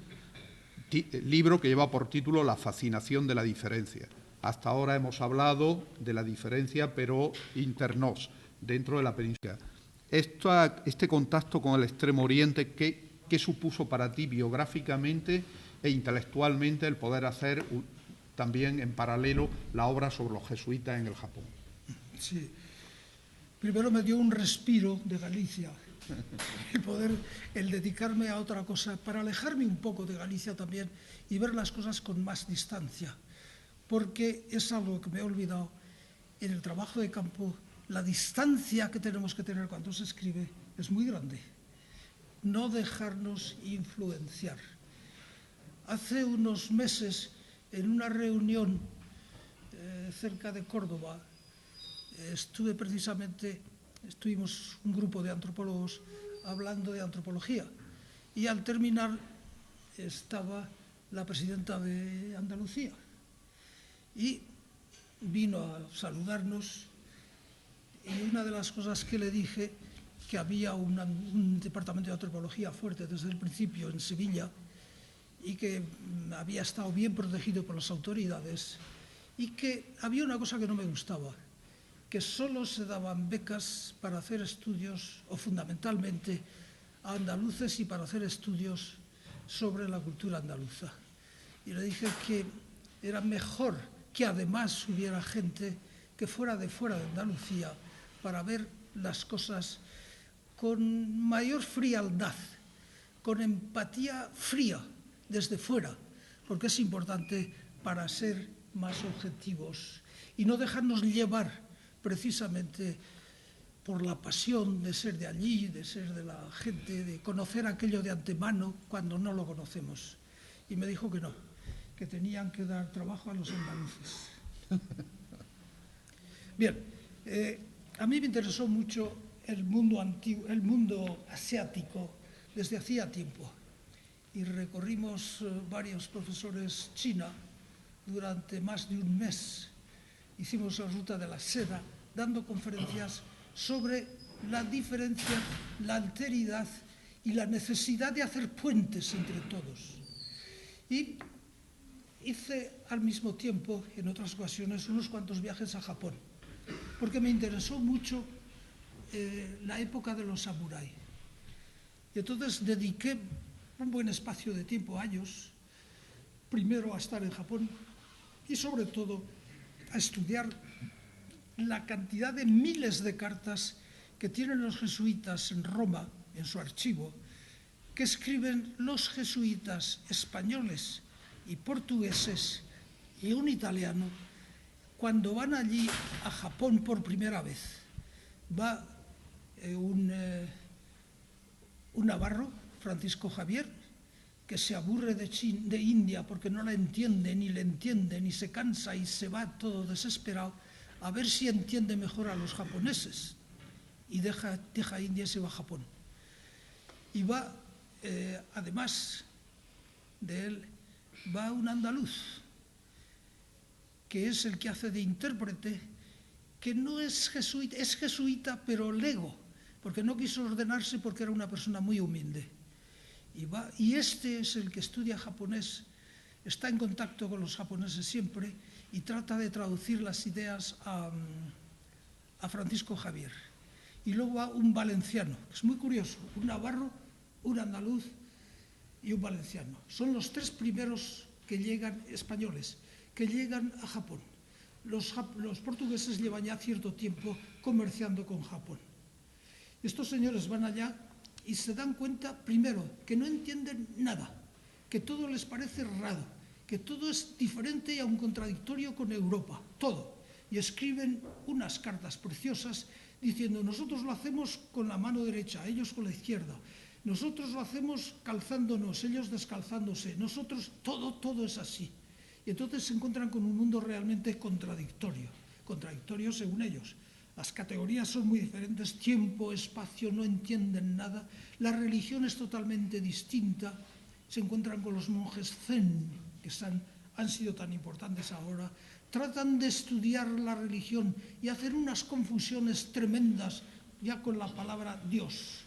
libro que lleva por título La fascinación de la diferencia. Hasta ahora hemos hablado de la diferencia, pero internos, dentro de la península. Este contacto con el Extremo Oriente, ¿qué supuso para ti biográficamente e intelectualmente el poder hacer también en paralelo la obra sobre los jesuitas en el Japón? Sí. Primero me dio un respiro de Galicia, el dedicarme a otra cosa, para alejarme un poco de Galicia también y ver las cosas con más distancia, porque es algo que me he olvidado en el trabajo de campo. La distancia que tenemos que tener cuando se escribe es muy grande. No dejarnos influenciar. Hace unos meses, en una reunión cerca de Córdoba, estuvimos un grupo de antropólogos hablando de antropología, y al terminar estaba la presidenta de Andalucía y vino a saludarnos, y una de las cosas que le dije, que había un departamento de antropología fuerte desde el principio en Sevilla y que había estado bien protegido por las autoridades, y que había una cosa que no me gustaba, que solo se daban becas para hacer estudios, o fundamentalmente a andaluces, y para hacer estudios sobre la cultura andaluza. Y le dije que era mejor que además hubiera gente que fuera de Andalucía para ver las cosas con mayor frialdad, con empatía fría desde fuera, porque es importante para ser más objetivos y no dejarnos llevar precisamente por la pasión de ser de allí, de ser de la gente, de conocer aquello de antemano cuando no lo conocemos. Y me dijo que no, que tenían que dar trabajo a los andaluces. Bien, a mí me interesó mucho el mundo antiguo, el mundo asiático desde hacía tiempo, y recorrimos varios profesores China durante más de un mes. Hicimos la ruta de la seda, dando conferencias sobre la diferencia, la alteridad y la necesidad de hacer puentes entre todos. Y hice al mismo tiempo, en otras ocasiones, unos cuantos viajes a Japón, porque me interesó mucho la época de los samuráis. Y entonces dediqué un buen espacio de tiempo, años, primero a estar en Japón y sobre todo a estudiar la cantidad de miles de cartas que tienen los jesuitas en Roma, en su archivo, que escriben los jesuitas españoles y portugueses y un italiano cuando van allí a Japón por primera vez. Va un navarro, Francisco Javier, que se aburre de India porque no la entiende, ni le entiende, ni se cansa, y se va todo desesperado a ver si entiende mejor a los japoneses, y deja India y se va a Japón. Y va, además de él, va un andaluz, que es el que hace de intérprete, que no es jesuita, pero lego, porque no quiso ordenarse porque era una persona muy humilde. Y este es el que estudia japonés, está en contacto con los japoneses siempre y trata de traducir las ideas a Francisco Javier. Y luego va un valenciano, que es muy curioso, un navarro, un andaluz y un valenciano. Son los tres primeros que llegan, españoles, que llegan a Japón. Los portugueses llevan ya cierto tiempo comerciando con Japón. Estos señores van allá y se dan cuenta, primero, que no entienden nada, que todo les parece raro, que todo es diferente y aún contradictorio con Europa, todo. Y escriben unas cartas preciosas diciendo: nosotros lo hacemos con la mano derecha, ellos con la izquierda. Nosotros lo hacemos calzándonos, ellos descalzándose. Nosotros, todo es así. Y entonces se encuentran con un mundo realmente contradictorio según ellos. Las categorías son muy diferentes, tiempo, espacio, no entienden nada. La religión es totalmente distinta. Se encuentran con los monjes zen, que han sido tan importantes ahora. Tratan de estudiar la religión y hacer unas confusiones tremendas ya con la palabra Dios,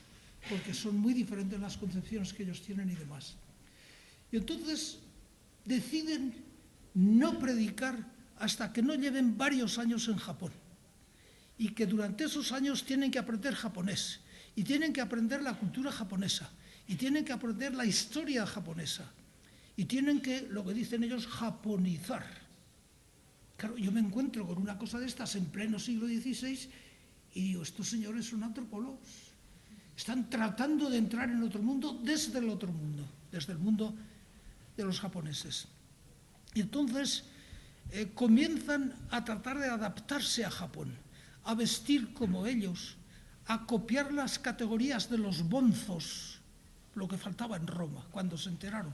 porque son muy diferentes las concepciones que ellos tienen y demás. Y entonces deciden no predicar hasta que no lleven varios años en Japón. Y que durante esos años tienen que aprender japonés, y tienen que aprender la cultura japonesa, y tienen que aprender la historia japonesa, y tienen que, lo que dicen ellos, japonizar. Claro, yo me encuentro con una cosa de estas en pleno siglo XVI y digo, estos señores son antropólogos. Están tratando de entrar en otro mundo desde el otro mundo, desde el mundo de los japoneses. Y entonces comienzan a tratar de adaptarse a Japón, a vestir como ellos, a copiar las categorías de los bonzos, lo que faltaba en Roma cuando se enteraron,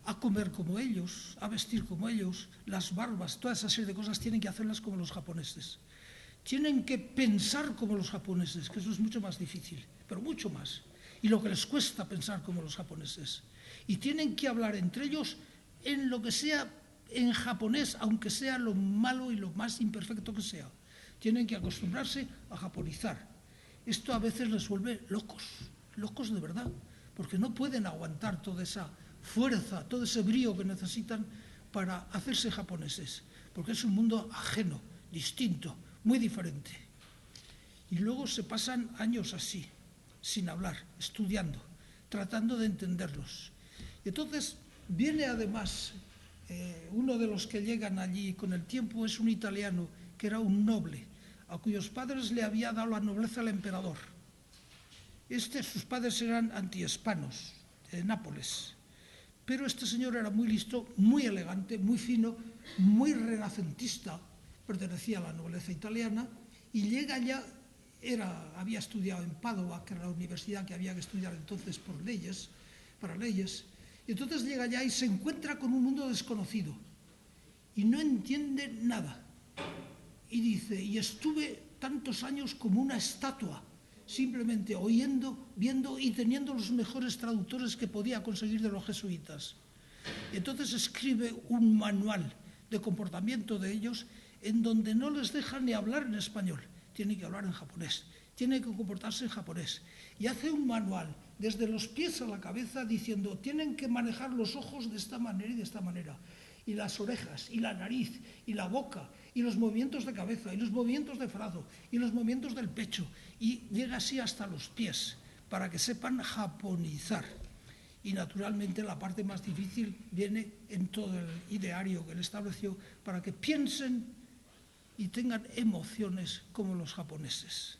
a comer como ellos, a vestir como ellos, las barbas, toda esa serie de cosas tienen que hacerlas como los japoneses. Tienen que pensar como los japoneses, que eso es mucho más difícil, pero mucho más. Y lo que les cuesta pensar como los japoneses. Y tienen que hablar entre ellos en lo que sea, en japonés, aunque sea lo malo y lo más imperfecto que sea. Tienen que acostumbrarse a japonizar. Esto a veces les vuelve locos, locos de verdad, porque no pueden aguantar toda esa fuerza, todo ese brío que necesitan para hacerse japoneses, porque es un mundo ajeno, distinto, muy diferente. Y luego se pasan años así, sin hablar, estudiando, tratando de entenderlos. Y entonces viene además, uno de los que llegan allí con el tiempo es un italiano que era un noble, a cuyos padres le había dado la nobleza el emperador. Sus padres eran antihispanos, de Nápoles. Pero este señor era muy listo, muy elegante, muy fino, muy renacentista, pertenecía a la nobleza italiana, y llega allá, había estudiado en Padua, que era la universidad que había que estudiar entonces para leyes, y entonces llega allá y se encuentra con un mundo desconocido, y no entiende nada. Y dice, y estuve tantos años como una estatua, simplemente oyendo, viendo y teniendo los mejores traductores que podía conseguir de los jesuitas. Y entonces escribe un manual de comportamiento de ellos en donde no les dejan ni hablar en español, tienen que hablar en japonés, tienen que comportarse en japonés. Y hace un manual desde los pies a la cabeza diciendo, tienen que manejar los ojos de esta manera y de esta manera, y las orejas, y la nariz, y la boca, y los movimientos de cabeza, y los movimientos de brazo, y los movimientos del pecho, y llega así hasta los pies, para que sepan japonizar. Y naturalmente la parte más difícil viene en todo el ideario que él estableció, para que piensen y tengan emociones como los japoneses.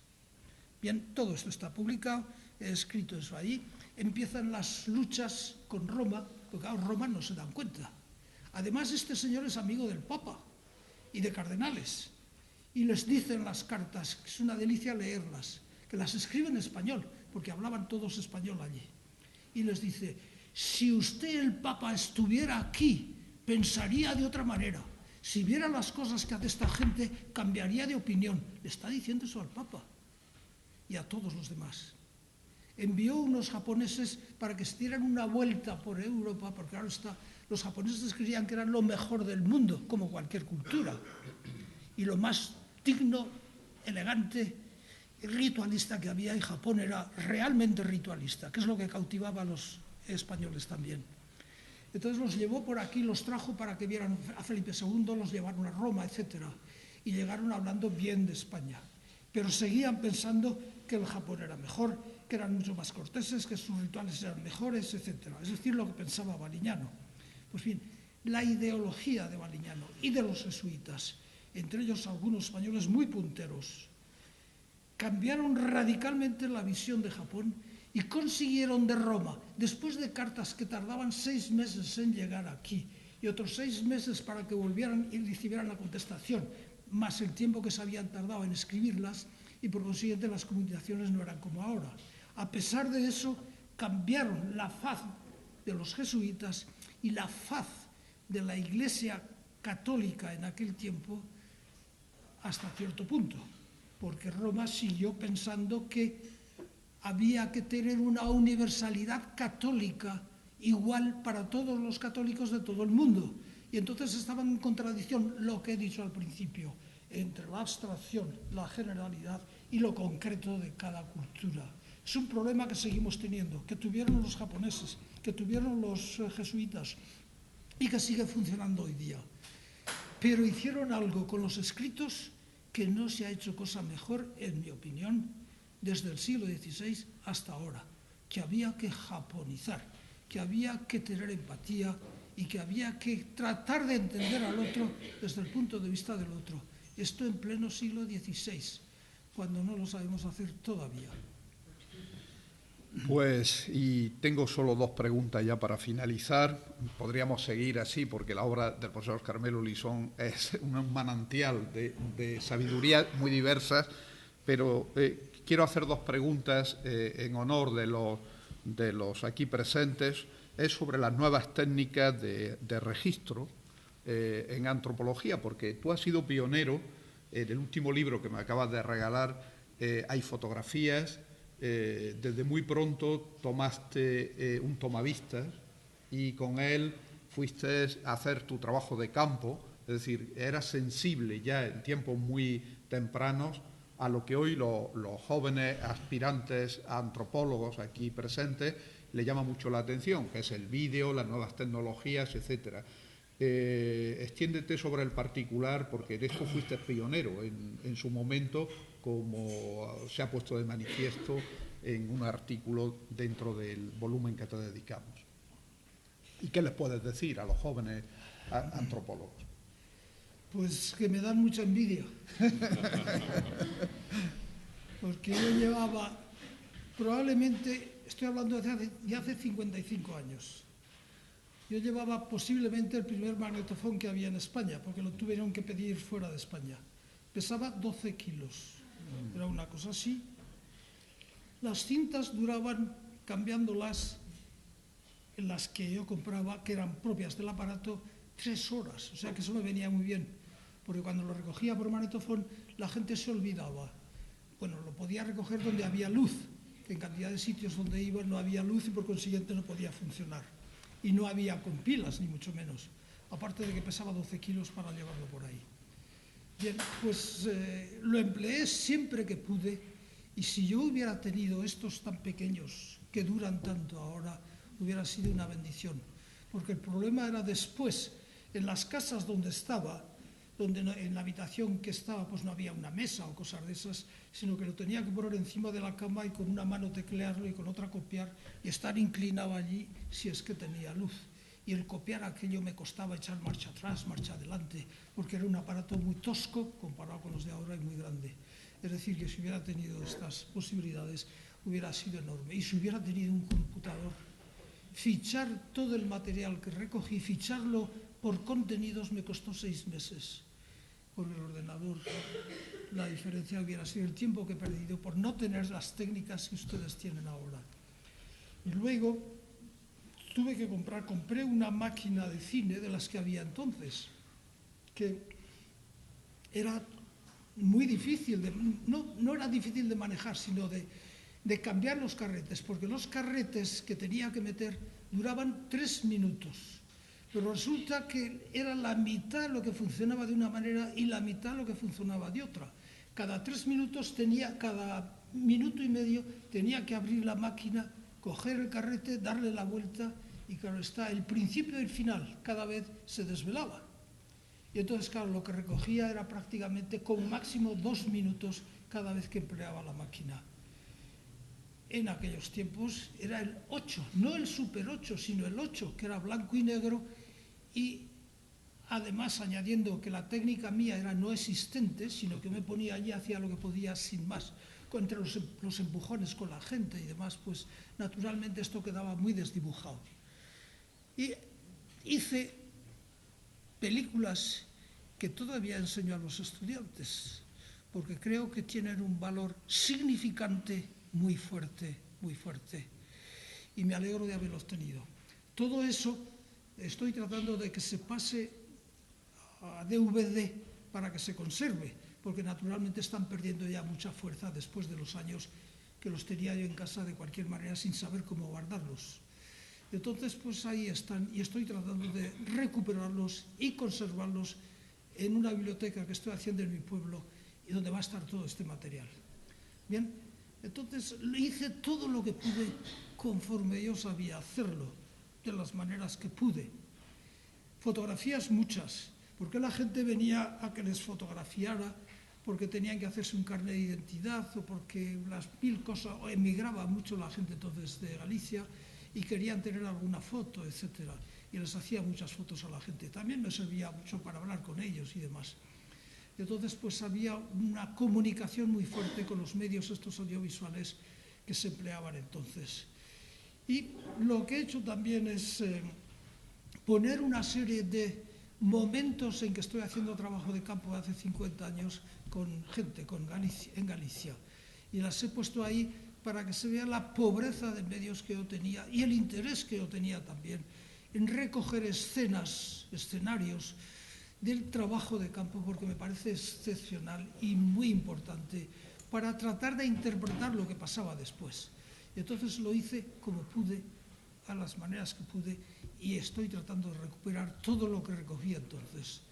Bien, todo esto está publicado, he escrito eso allí. Empiezan las luchas con Roma, porque claro, Roma no se dan cuenta. Además, este señor es amigo del Papa y de cardenales, y les dicen las cartas, que es una delicia leerlas, que las escribe en español, porque hablaban todos español allí. Y les dice, si usted, el Papa, estuviera aquí, pensaría de otra manera. Si viera las cosas que hace esta gente, cambiaría de opinión. Le está diciendo eso al Papa y a todos los demás. Envió unos japoneses para que se dieran una vuelta por Europa, porque claro está, los japoneses creían que eran lo mejor del mundo, como cualquier cultura, y lo más digno, elegante, ritualista que había en Japón era realmente ritualista, que es lo que cautivaba a los españoles también. Entonces los llevó por aquí, los trajo para que vieran a Felipe II, los llevaron a Roma, etc. Y llegaron hablando bien de España. Pero seguían pensando que el Japón era mejor, que eran mucho más corteses, que sus rituales eran mejores, etc. Es decir, lo que pensaba Baliñano. Pues bien, la ideología de Baliñano y de los jesuitas, entre ellos algunos españoles muy punteros, cambiaron radicalmente la visión de Japón y consiguieron de Roma, después de cartas que tardaban 6 meses en llegar aquí y otros 6 meses para que volvieran y recibieran la contestación, más el tiempo que se habían tardado en escribirlas, y por consiguiente las comunicaciones no eran como ahora. A pesar de eso, cambiaron la faz de los jesuitas y la faz de la Iglesia católica en aquel tiempo hasta cierto punto, porque Roma siguió pensando que había que tener una universalidad católica igual para todos los católicos de todo el mundo. Y entonces estaban en contradicción, lo que he dicho al principio, entre la abstracción, la generalidad y lo concreto de cada cultura. Es un problema que seguimos teniendo, que tuvieron los japoneses, que tuvieron los jesuitas y que sigue funcionando hoy día. Pero hicieron algo con los escritos que no se ha hecho cosa mejor, en mi opinión, desde el siglo XVI hasta ahora, que había que japonizar, que había que tener empatía y que había que tratar de entender al otro desde el punto de vista del otro. Esto en pleno siglo XVI, cuando no lo sabemos hacer todavía. Pues, y tengo solo dos preguntas ya para finalizar. Podríamos seguir así porque la obra del profesor Carmelo Lisón es un manantial de sabiduría muy diversas, pero quiero hacer dos preguntas en honor de los aquí presentes. Es sobre las nuevas técnicas de registro en antropología, porque tú has sido pionero. En el último libro que me acabas de regalar hay fotografías. Desde muy pronto tomaste un tomavistas y con él fuiste a hacer tu trabajo de campo, es decir, eras sensible ya en tiempos muy tempranos a lo que hoy los jóvenes aspirantes a antropólogos aquí presentes le llama mucho la atención, que es el vídeo, las nuevas tecnologías, etcétera. Extiéndete sobre el particular, porque de esto fuiste pionero en su momento, como se ha puesto de manifiesto en un artículo dentro del volumen que te dedicamos. ¿Y qué les puedes decir a los jóvenes antropólogos? Pues que me dan mucha envidia. Porque yo llevaba, probablemente, estoy hablando de hace 55 años, yo llevaba posiblemente el primer magnetofón que había en España, porque lo tuvieron que pedir fuera de España. Pesaba 12 kilos, era una cosa así. Las cintas duraban, cambiándolas, en las que yo compraba, que eran propias del aparato, 3 horas. O sea que eso me venía muy bien, porque cuando lo recogía por magnetofón, la gente se olvidaba. Bueno, lo podía recoger donde había luz, que en cantidad de sitios donde iba no había luz y por consiguiente no podía funcionar. Y no había con pilas, ni mucho menos. Aparte de que pesaba 12 kilos para llevarlo por ahí. Bien, pues lo empleé siempre que pude, y si yo hubiera tenido estos tan pequeños que duran tanto ahora, hubiera sido una bendición. Porque el problema era después, en las casas donde estaba, en la habitación que estaba, pues no había una mesa o cosas de esas, sino que lo tenía que poner encima de la cama y con una mano teclearlo y con otra copiar y estar inclinado allí si es que tenía luz. Y el copiar aquello me costaba echar marcha atrás, marcha adelante, porque era un aparato muy tosco comparado con los de ahora y muy grande. Es decir, que si hubiera tenido estas posibilidades hubiera sido enorme. Y si hubiera tenido un computador, fichar todo el material que recogí, ficharlo por contenidos me costó 6 meses. Con el ordenador la diferencia hubiera sido el tiempo que he perdido por no tener las técnicas que ustedes tienen ahora. Y luego compré una máquina de cine de las que había entonces, que era muy difícil, no era difícil de manejar, sino de cambiar los carretes, porque los carretes que tenía que meter duraban 3 minutos. Pero resulta que era la mitad lo que funcionaba de una manera y la mitad lo que funcionaba de otra. Cada 3 minutos cada minuto y medio tenía que abrir la máquina, coger el carrete, darle la vuelta y claro está, el principio y el final cada vez se desvelaba. Y entonces, claro, lo que recogía era prácticamente como máximo 2 minutos cada vez que empleaba la máquina. En aquellos tiempos era el 8, no el Super 8, sino el 8, que era blanco y negro, y además añadiendo que la técnica mía era no existente, sino que me ponía allí, hacía lo que podía sin más, entre los empujones con la gente y demás, pues naturalmente esto quedaba muy desdibujado. Y hice películas que todavía enseño a los estudiantes, porque creo que tienen un valor significante muy fuerte, y me alegro de haberlos tenido. Todo eso estoy tratando de que se pase a DVD para que se conserve, porque naturalmente están perdiendo ya mucha fuerza después de los años que los tenía yo en casa de cualquier manera sin saber cómo guardarlos. Entonces, pues ahí están y estoy tratando de recuperarlos y conservarlos en una biblioteca que estoy haciendo en mi pueblo y donde va a estar todo este material. Bien, entonces hice todo lo que pude conforme yo sabía hacerlo, de las maneras que pude. Fotografías muchas. ¿Por qué la gente venía a que les fotografiara? Porque tenían que hacerse un carnet de identidad o porque las mil cosas, o emigraba mucho la gente entonces de Galicia y querían tener alguna foto, etcétera. Y les hacía muchas fotos a la gente. También me servía mucho para hablar con ellos y demás. Entonces, pues había una comunicación muy fuerte con los medios estos audiovisuales que se empleaban entonces. Y lo que he hecho también es poner una serie de momentos en que estoy haciendo trabajo de campo hace 50 años con gente en Galicia. Y las he puesto ahí para que se vea la pobreza de medios que yo tenía y el interés que yo tenía también en recoger escenarios del trabajo de campo, porque me parece excepcional y muy importante para tratar de interpretar lo que pasaba después. Y entonces lo hice como pude, a las maneras que pude, y estoy tratando de recuperar todo lo que recogí entonces.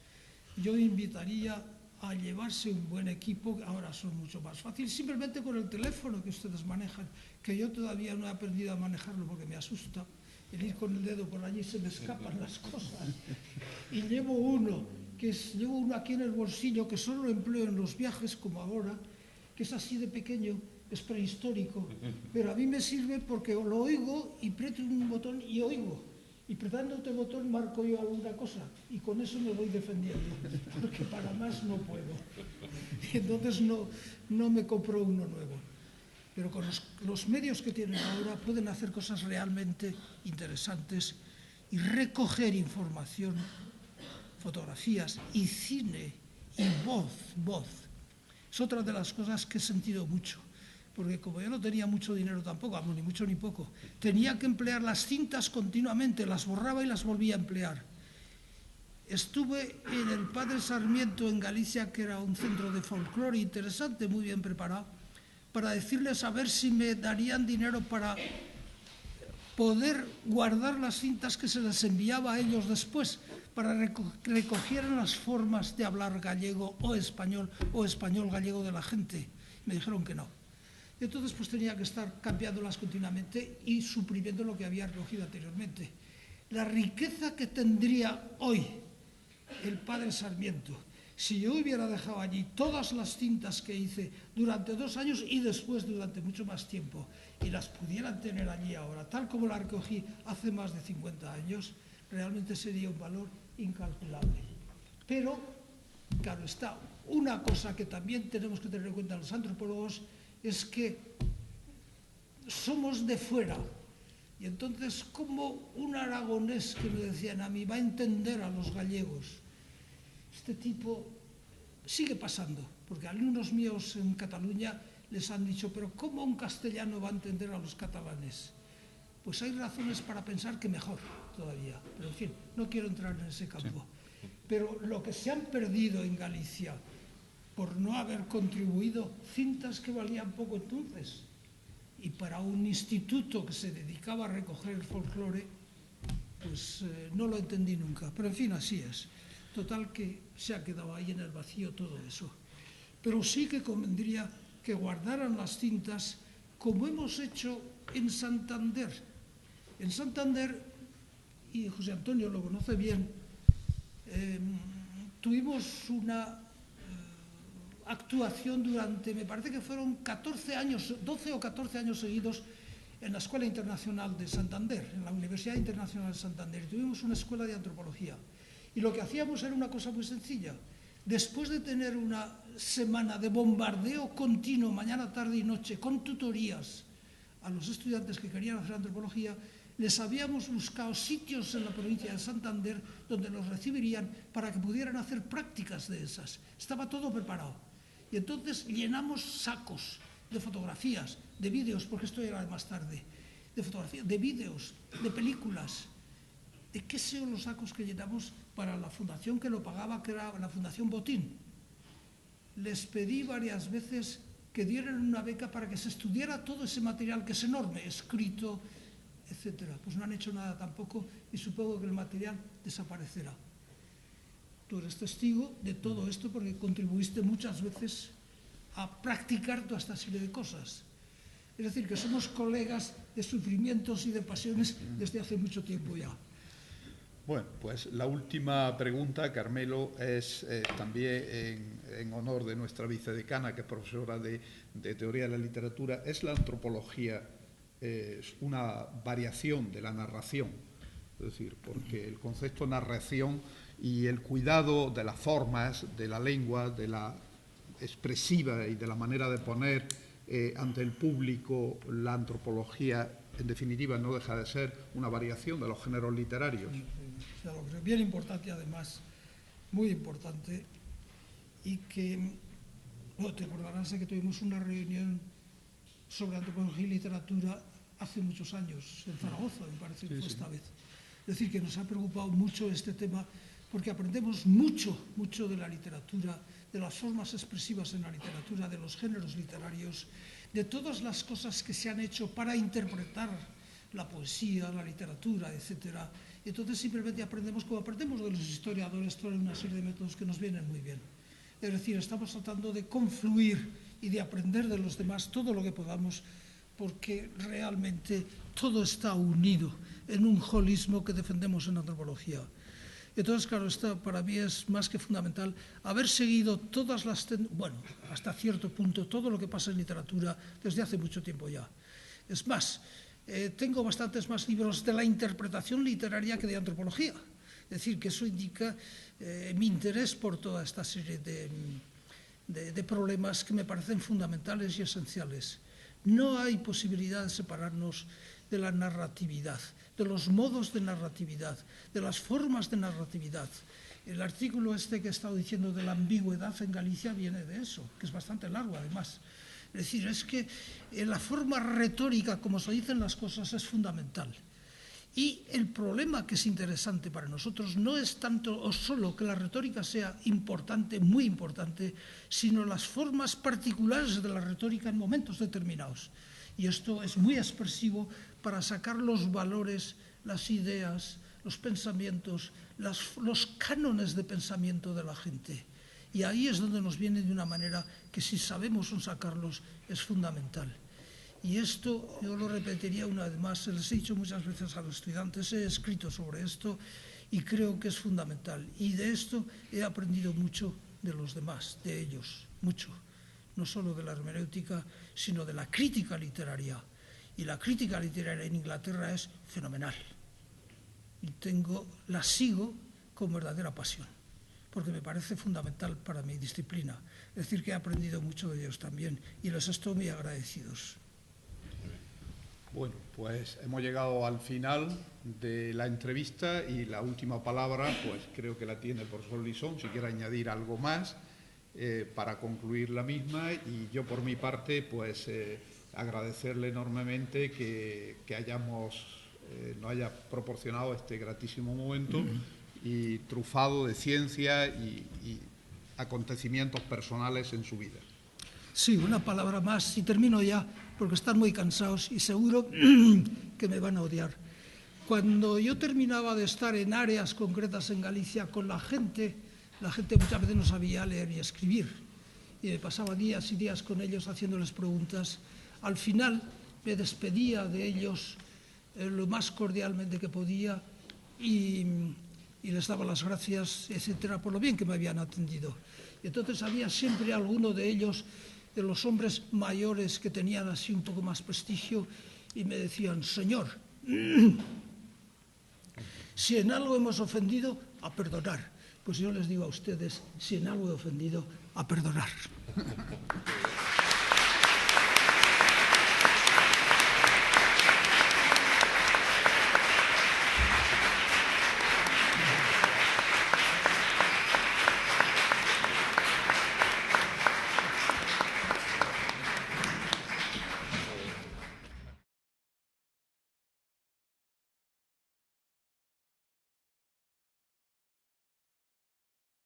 Yo invitaría a llevarse un buen equipo, ahora son mucho más fácil, simplemente con el teléfono que ustedes manejan, que yo todavía no he aprendido a manejarlo porque me asusta. El ir con el dedo por allí se me escapan las cosas. Y llevo uno aquí en el bolsillo que solo empleo en los viajes como ahora, que es así de pequeño, es prehistórico, pero a mí me sirve porque lo oigo y aprieto un botón y oigo. Y apretando este botón marco yo alguna cosa y con eso me voy defendiendo, porque para más no puedo. Entonces no me compro uno nuevo. Pero con los medios que tienen ahora pueden hacer cosas realmente interesantes y recoger información, fotografías y cine y voz. Es otra de las cosas que he sentido mucho, porque como yo no tenía mucho dinero tampoco, ni mucho ni poco, tenía que emplear las cintas continuamente, las borraba y las volvía a emplear. Estuve en el Padre Sarmiento en Galicia, que era un centro de folclore interesante, muy bien preparado, para decirles a ver si me darían dinero para poder guardar las cintas que se les enviaba a ellos después, para que recogieran las formas de hablar gallego o español gallego de la gente. Me dijeron que no. Entonces pues tenía que estar cambiándolas continuamente y suprimiendo lo que había recogido anteriormente. La riqueza que tendría hoy el Padre Sarmiento, si yo hubiera dejado allí todas las cintas que hice durante 2 años y después durante mucho más tiempo, y las pudieran tener allí ahora, tal como las recogí hace más de 50 años, realmente sería un valor incalculable. Pero, claro está, una cosa que también tenemos que tener en cuenta los antropólogos es que somos de fuera. Y entonces, ¿cómo un aragonés, que me decían a mí, va a entender a los gallegos? Este tipo sigue pasando, porque alumnos míos en Cataluña les han dicho, pero ¿cómo un castellano va a entender a los catalanes? Pues hay razones para pensar que mejor todavía, pero en fin, no quiero entrar en ese campo. Sí. Pero lo que se han perdido en Galicia por no haber contribuido, cintas que valían poco entonces, y para un instituto que se dedicaba a recoger el folclore, pues no lo entendí nunca, pero en fin, así es. Total que se ha quedado ahí en el vacío todo eso. Pero sí que convendría que guardaran las cintas como hemos hecho en Santander. En Santander, y José Antonio lo conoce bien, tuvimos una actuación durante, me parece que fueron 14 años, 12 o 14 años seguidos en la Escuela Internacional de Santander, en la Universidad Internacional de Santander. Y tuvimos una escuela de antropología. Y lo que hacíamos era una cosa muy sencilla. Después de tener una semana de bombardeo continuo, mañana, tarde y noche, con tutorías a los estudiantes que querían hacer antropología, les habíamos buscado sitios en la provincia de Santander donde los recibirían para que pudieran hacer prácticas de esas. Estaba todo preparado. Y entonces llenamos sacos de fotografías, de vídeos, porque esto era más tarde, de fotografías, de vídeos, de películas. ¿De qué son los sacos que llenamos para la fundación que lo pagaba, que era la Fundación Botín? Les pedí varias veces que dieran una beca para que se estudiara todo ese material, que es enorme, escrito, etcétera. Pues no han hecho nada tampoco y supongo que el material desaparecerá. Tú eres testigo de todo esto porque contribuiste muchas veces a practicar toda esta serie de cosas. Es decir, que somos colegas de sufrimientos y de pasiones desde hace mucho tiempo ya. Bueno, pues la última pregunta, Carmelo, es también en honor de nuestra vicedecana, que es profesora de Teoría de la Literatura. ¿Es la antropología una variación de la narración? Es decir, porque el concepto narración y el cuidado de las formas, de la lengua, de la expresiva y de la manera de poner ante el público la antropología, en definitiva, no deja de ser una variación de los géneros literarios. Bien importante, además, muy importante, y que, bueno, te acordarás de que tuvimos una reunión sobre antropología y literatura hace muchos años en Zaragoza, me parece que fue esta vez. Es decir, que nos ha preocupado mucho este tema, porque aprendemos mucho de la literatura, de las formas expresivas en la literatura, de los géneros literarios, de todas las cosas que se han hecho para interpretar la poesía, la literatura, etcétera. Entonces simplemente aprendemos, como aprendemos de los historiadores, toda una serie de métodos que nos vienen muy bien. Es decir, estamos tratando de confluir y de aprender de los demás todo lo que podamos, porque realmente todo está unido en un holismo que defendemos en antropología. Entonces, claro, esto para mí es más que fundamental haber seguido todas las, bueno, hasta cierto punto, todo lo que pasa en literatura desde hace mucho tiempo ya. Es más, tengo bastantes más libros de la interpretación literaria que de antropología. Es decir, que eso indica mi interés por toda esta serie de problemas que me parecen fundamentales y esenciales. No hay posibilidad de separarnos de la narratividad, de los modos de narratividad, de las formas de narratividad. El artículo este que he estado diciendo de la ambigüedad en Galicia viene de eso, que es bastante largo además. Es decir, es que la forma retórica, como se dicen las cosas, es fundamental. Y el problema que es interesante para nosotros no es tanto o solo que la retórica sea importante, muy importante, sino las formas particulares de la retórica en momentos determinados. Y esto es muy expresivo para sacar los valores, las ideas, los pensamientos, los cánones de pensamiento de la gente. Y ahí es donde nos viene de una manera que, si sabemos sacarlos, es fundamental. Y esto, yo lo repetiría una vez más, les he dicho muchas veces a los estudiantes, he escrito sobre esto y creo que es fundamental. Y de esto he aprendido mucho de los demás, de ellos, mucho. No solo de la hermenéutica, sino de la crítica literaria. Y la crítica literaria en Inglaterra es fenomenal. Y la sigo con verdadera pasión, porque me parece fundamental para mi disciplina. Es decir, que he aprendido mucho de ellos también y les estoy muy agradecidos. Bueno, pues hemos llegado al final de la entrevista y la última palabra, pues creo que la tiene el profesor Lisón, si quiere añadir algo más para concluir la misma. Y yo por mi parte, pues agradecerle enormemente que nos haya proporcionado este gratísimo momento y trufado de ciencia y acontecimientos personales en su vida. Sí, una palabra más y termino ya, porque están muy cansados y seguro que me van a odiar. Cuando yo terminaba de estar en áreas concretas en Galicia con la gente muchas veces no sabía leer ni escribir. Y me pasaba días y días con ellos haciéndoles preguntas. Al final me despedía de ellos lo más cordialmente que podía y les daba las gracias, etcétera, por lo bien que me habían atendido. Y entonces había siempre alguno de ellos, de los hombres mayores que tenían así un poco más prestigio, y me decían: señor, si en algo hemos ofendido, a perdonar. Pues yo les digo a ustedes, si en algo he ofendido, a perdonar.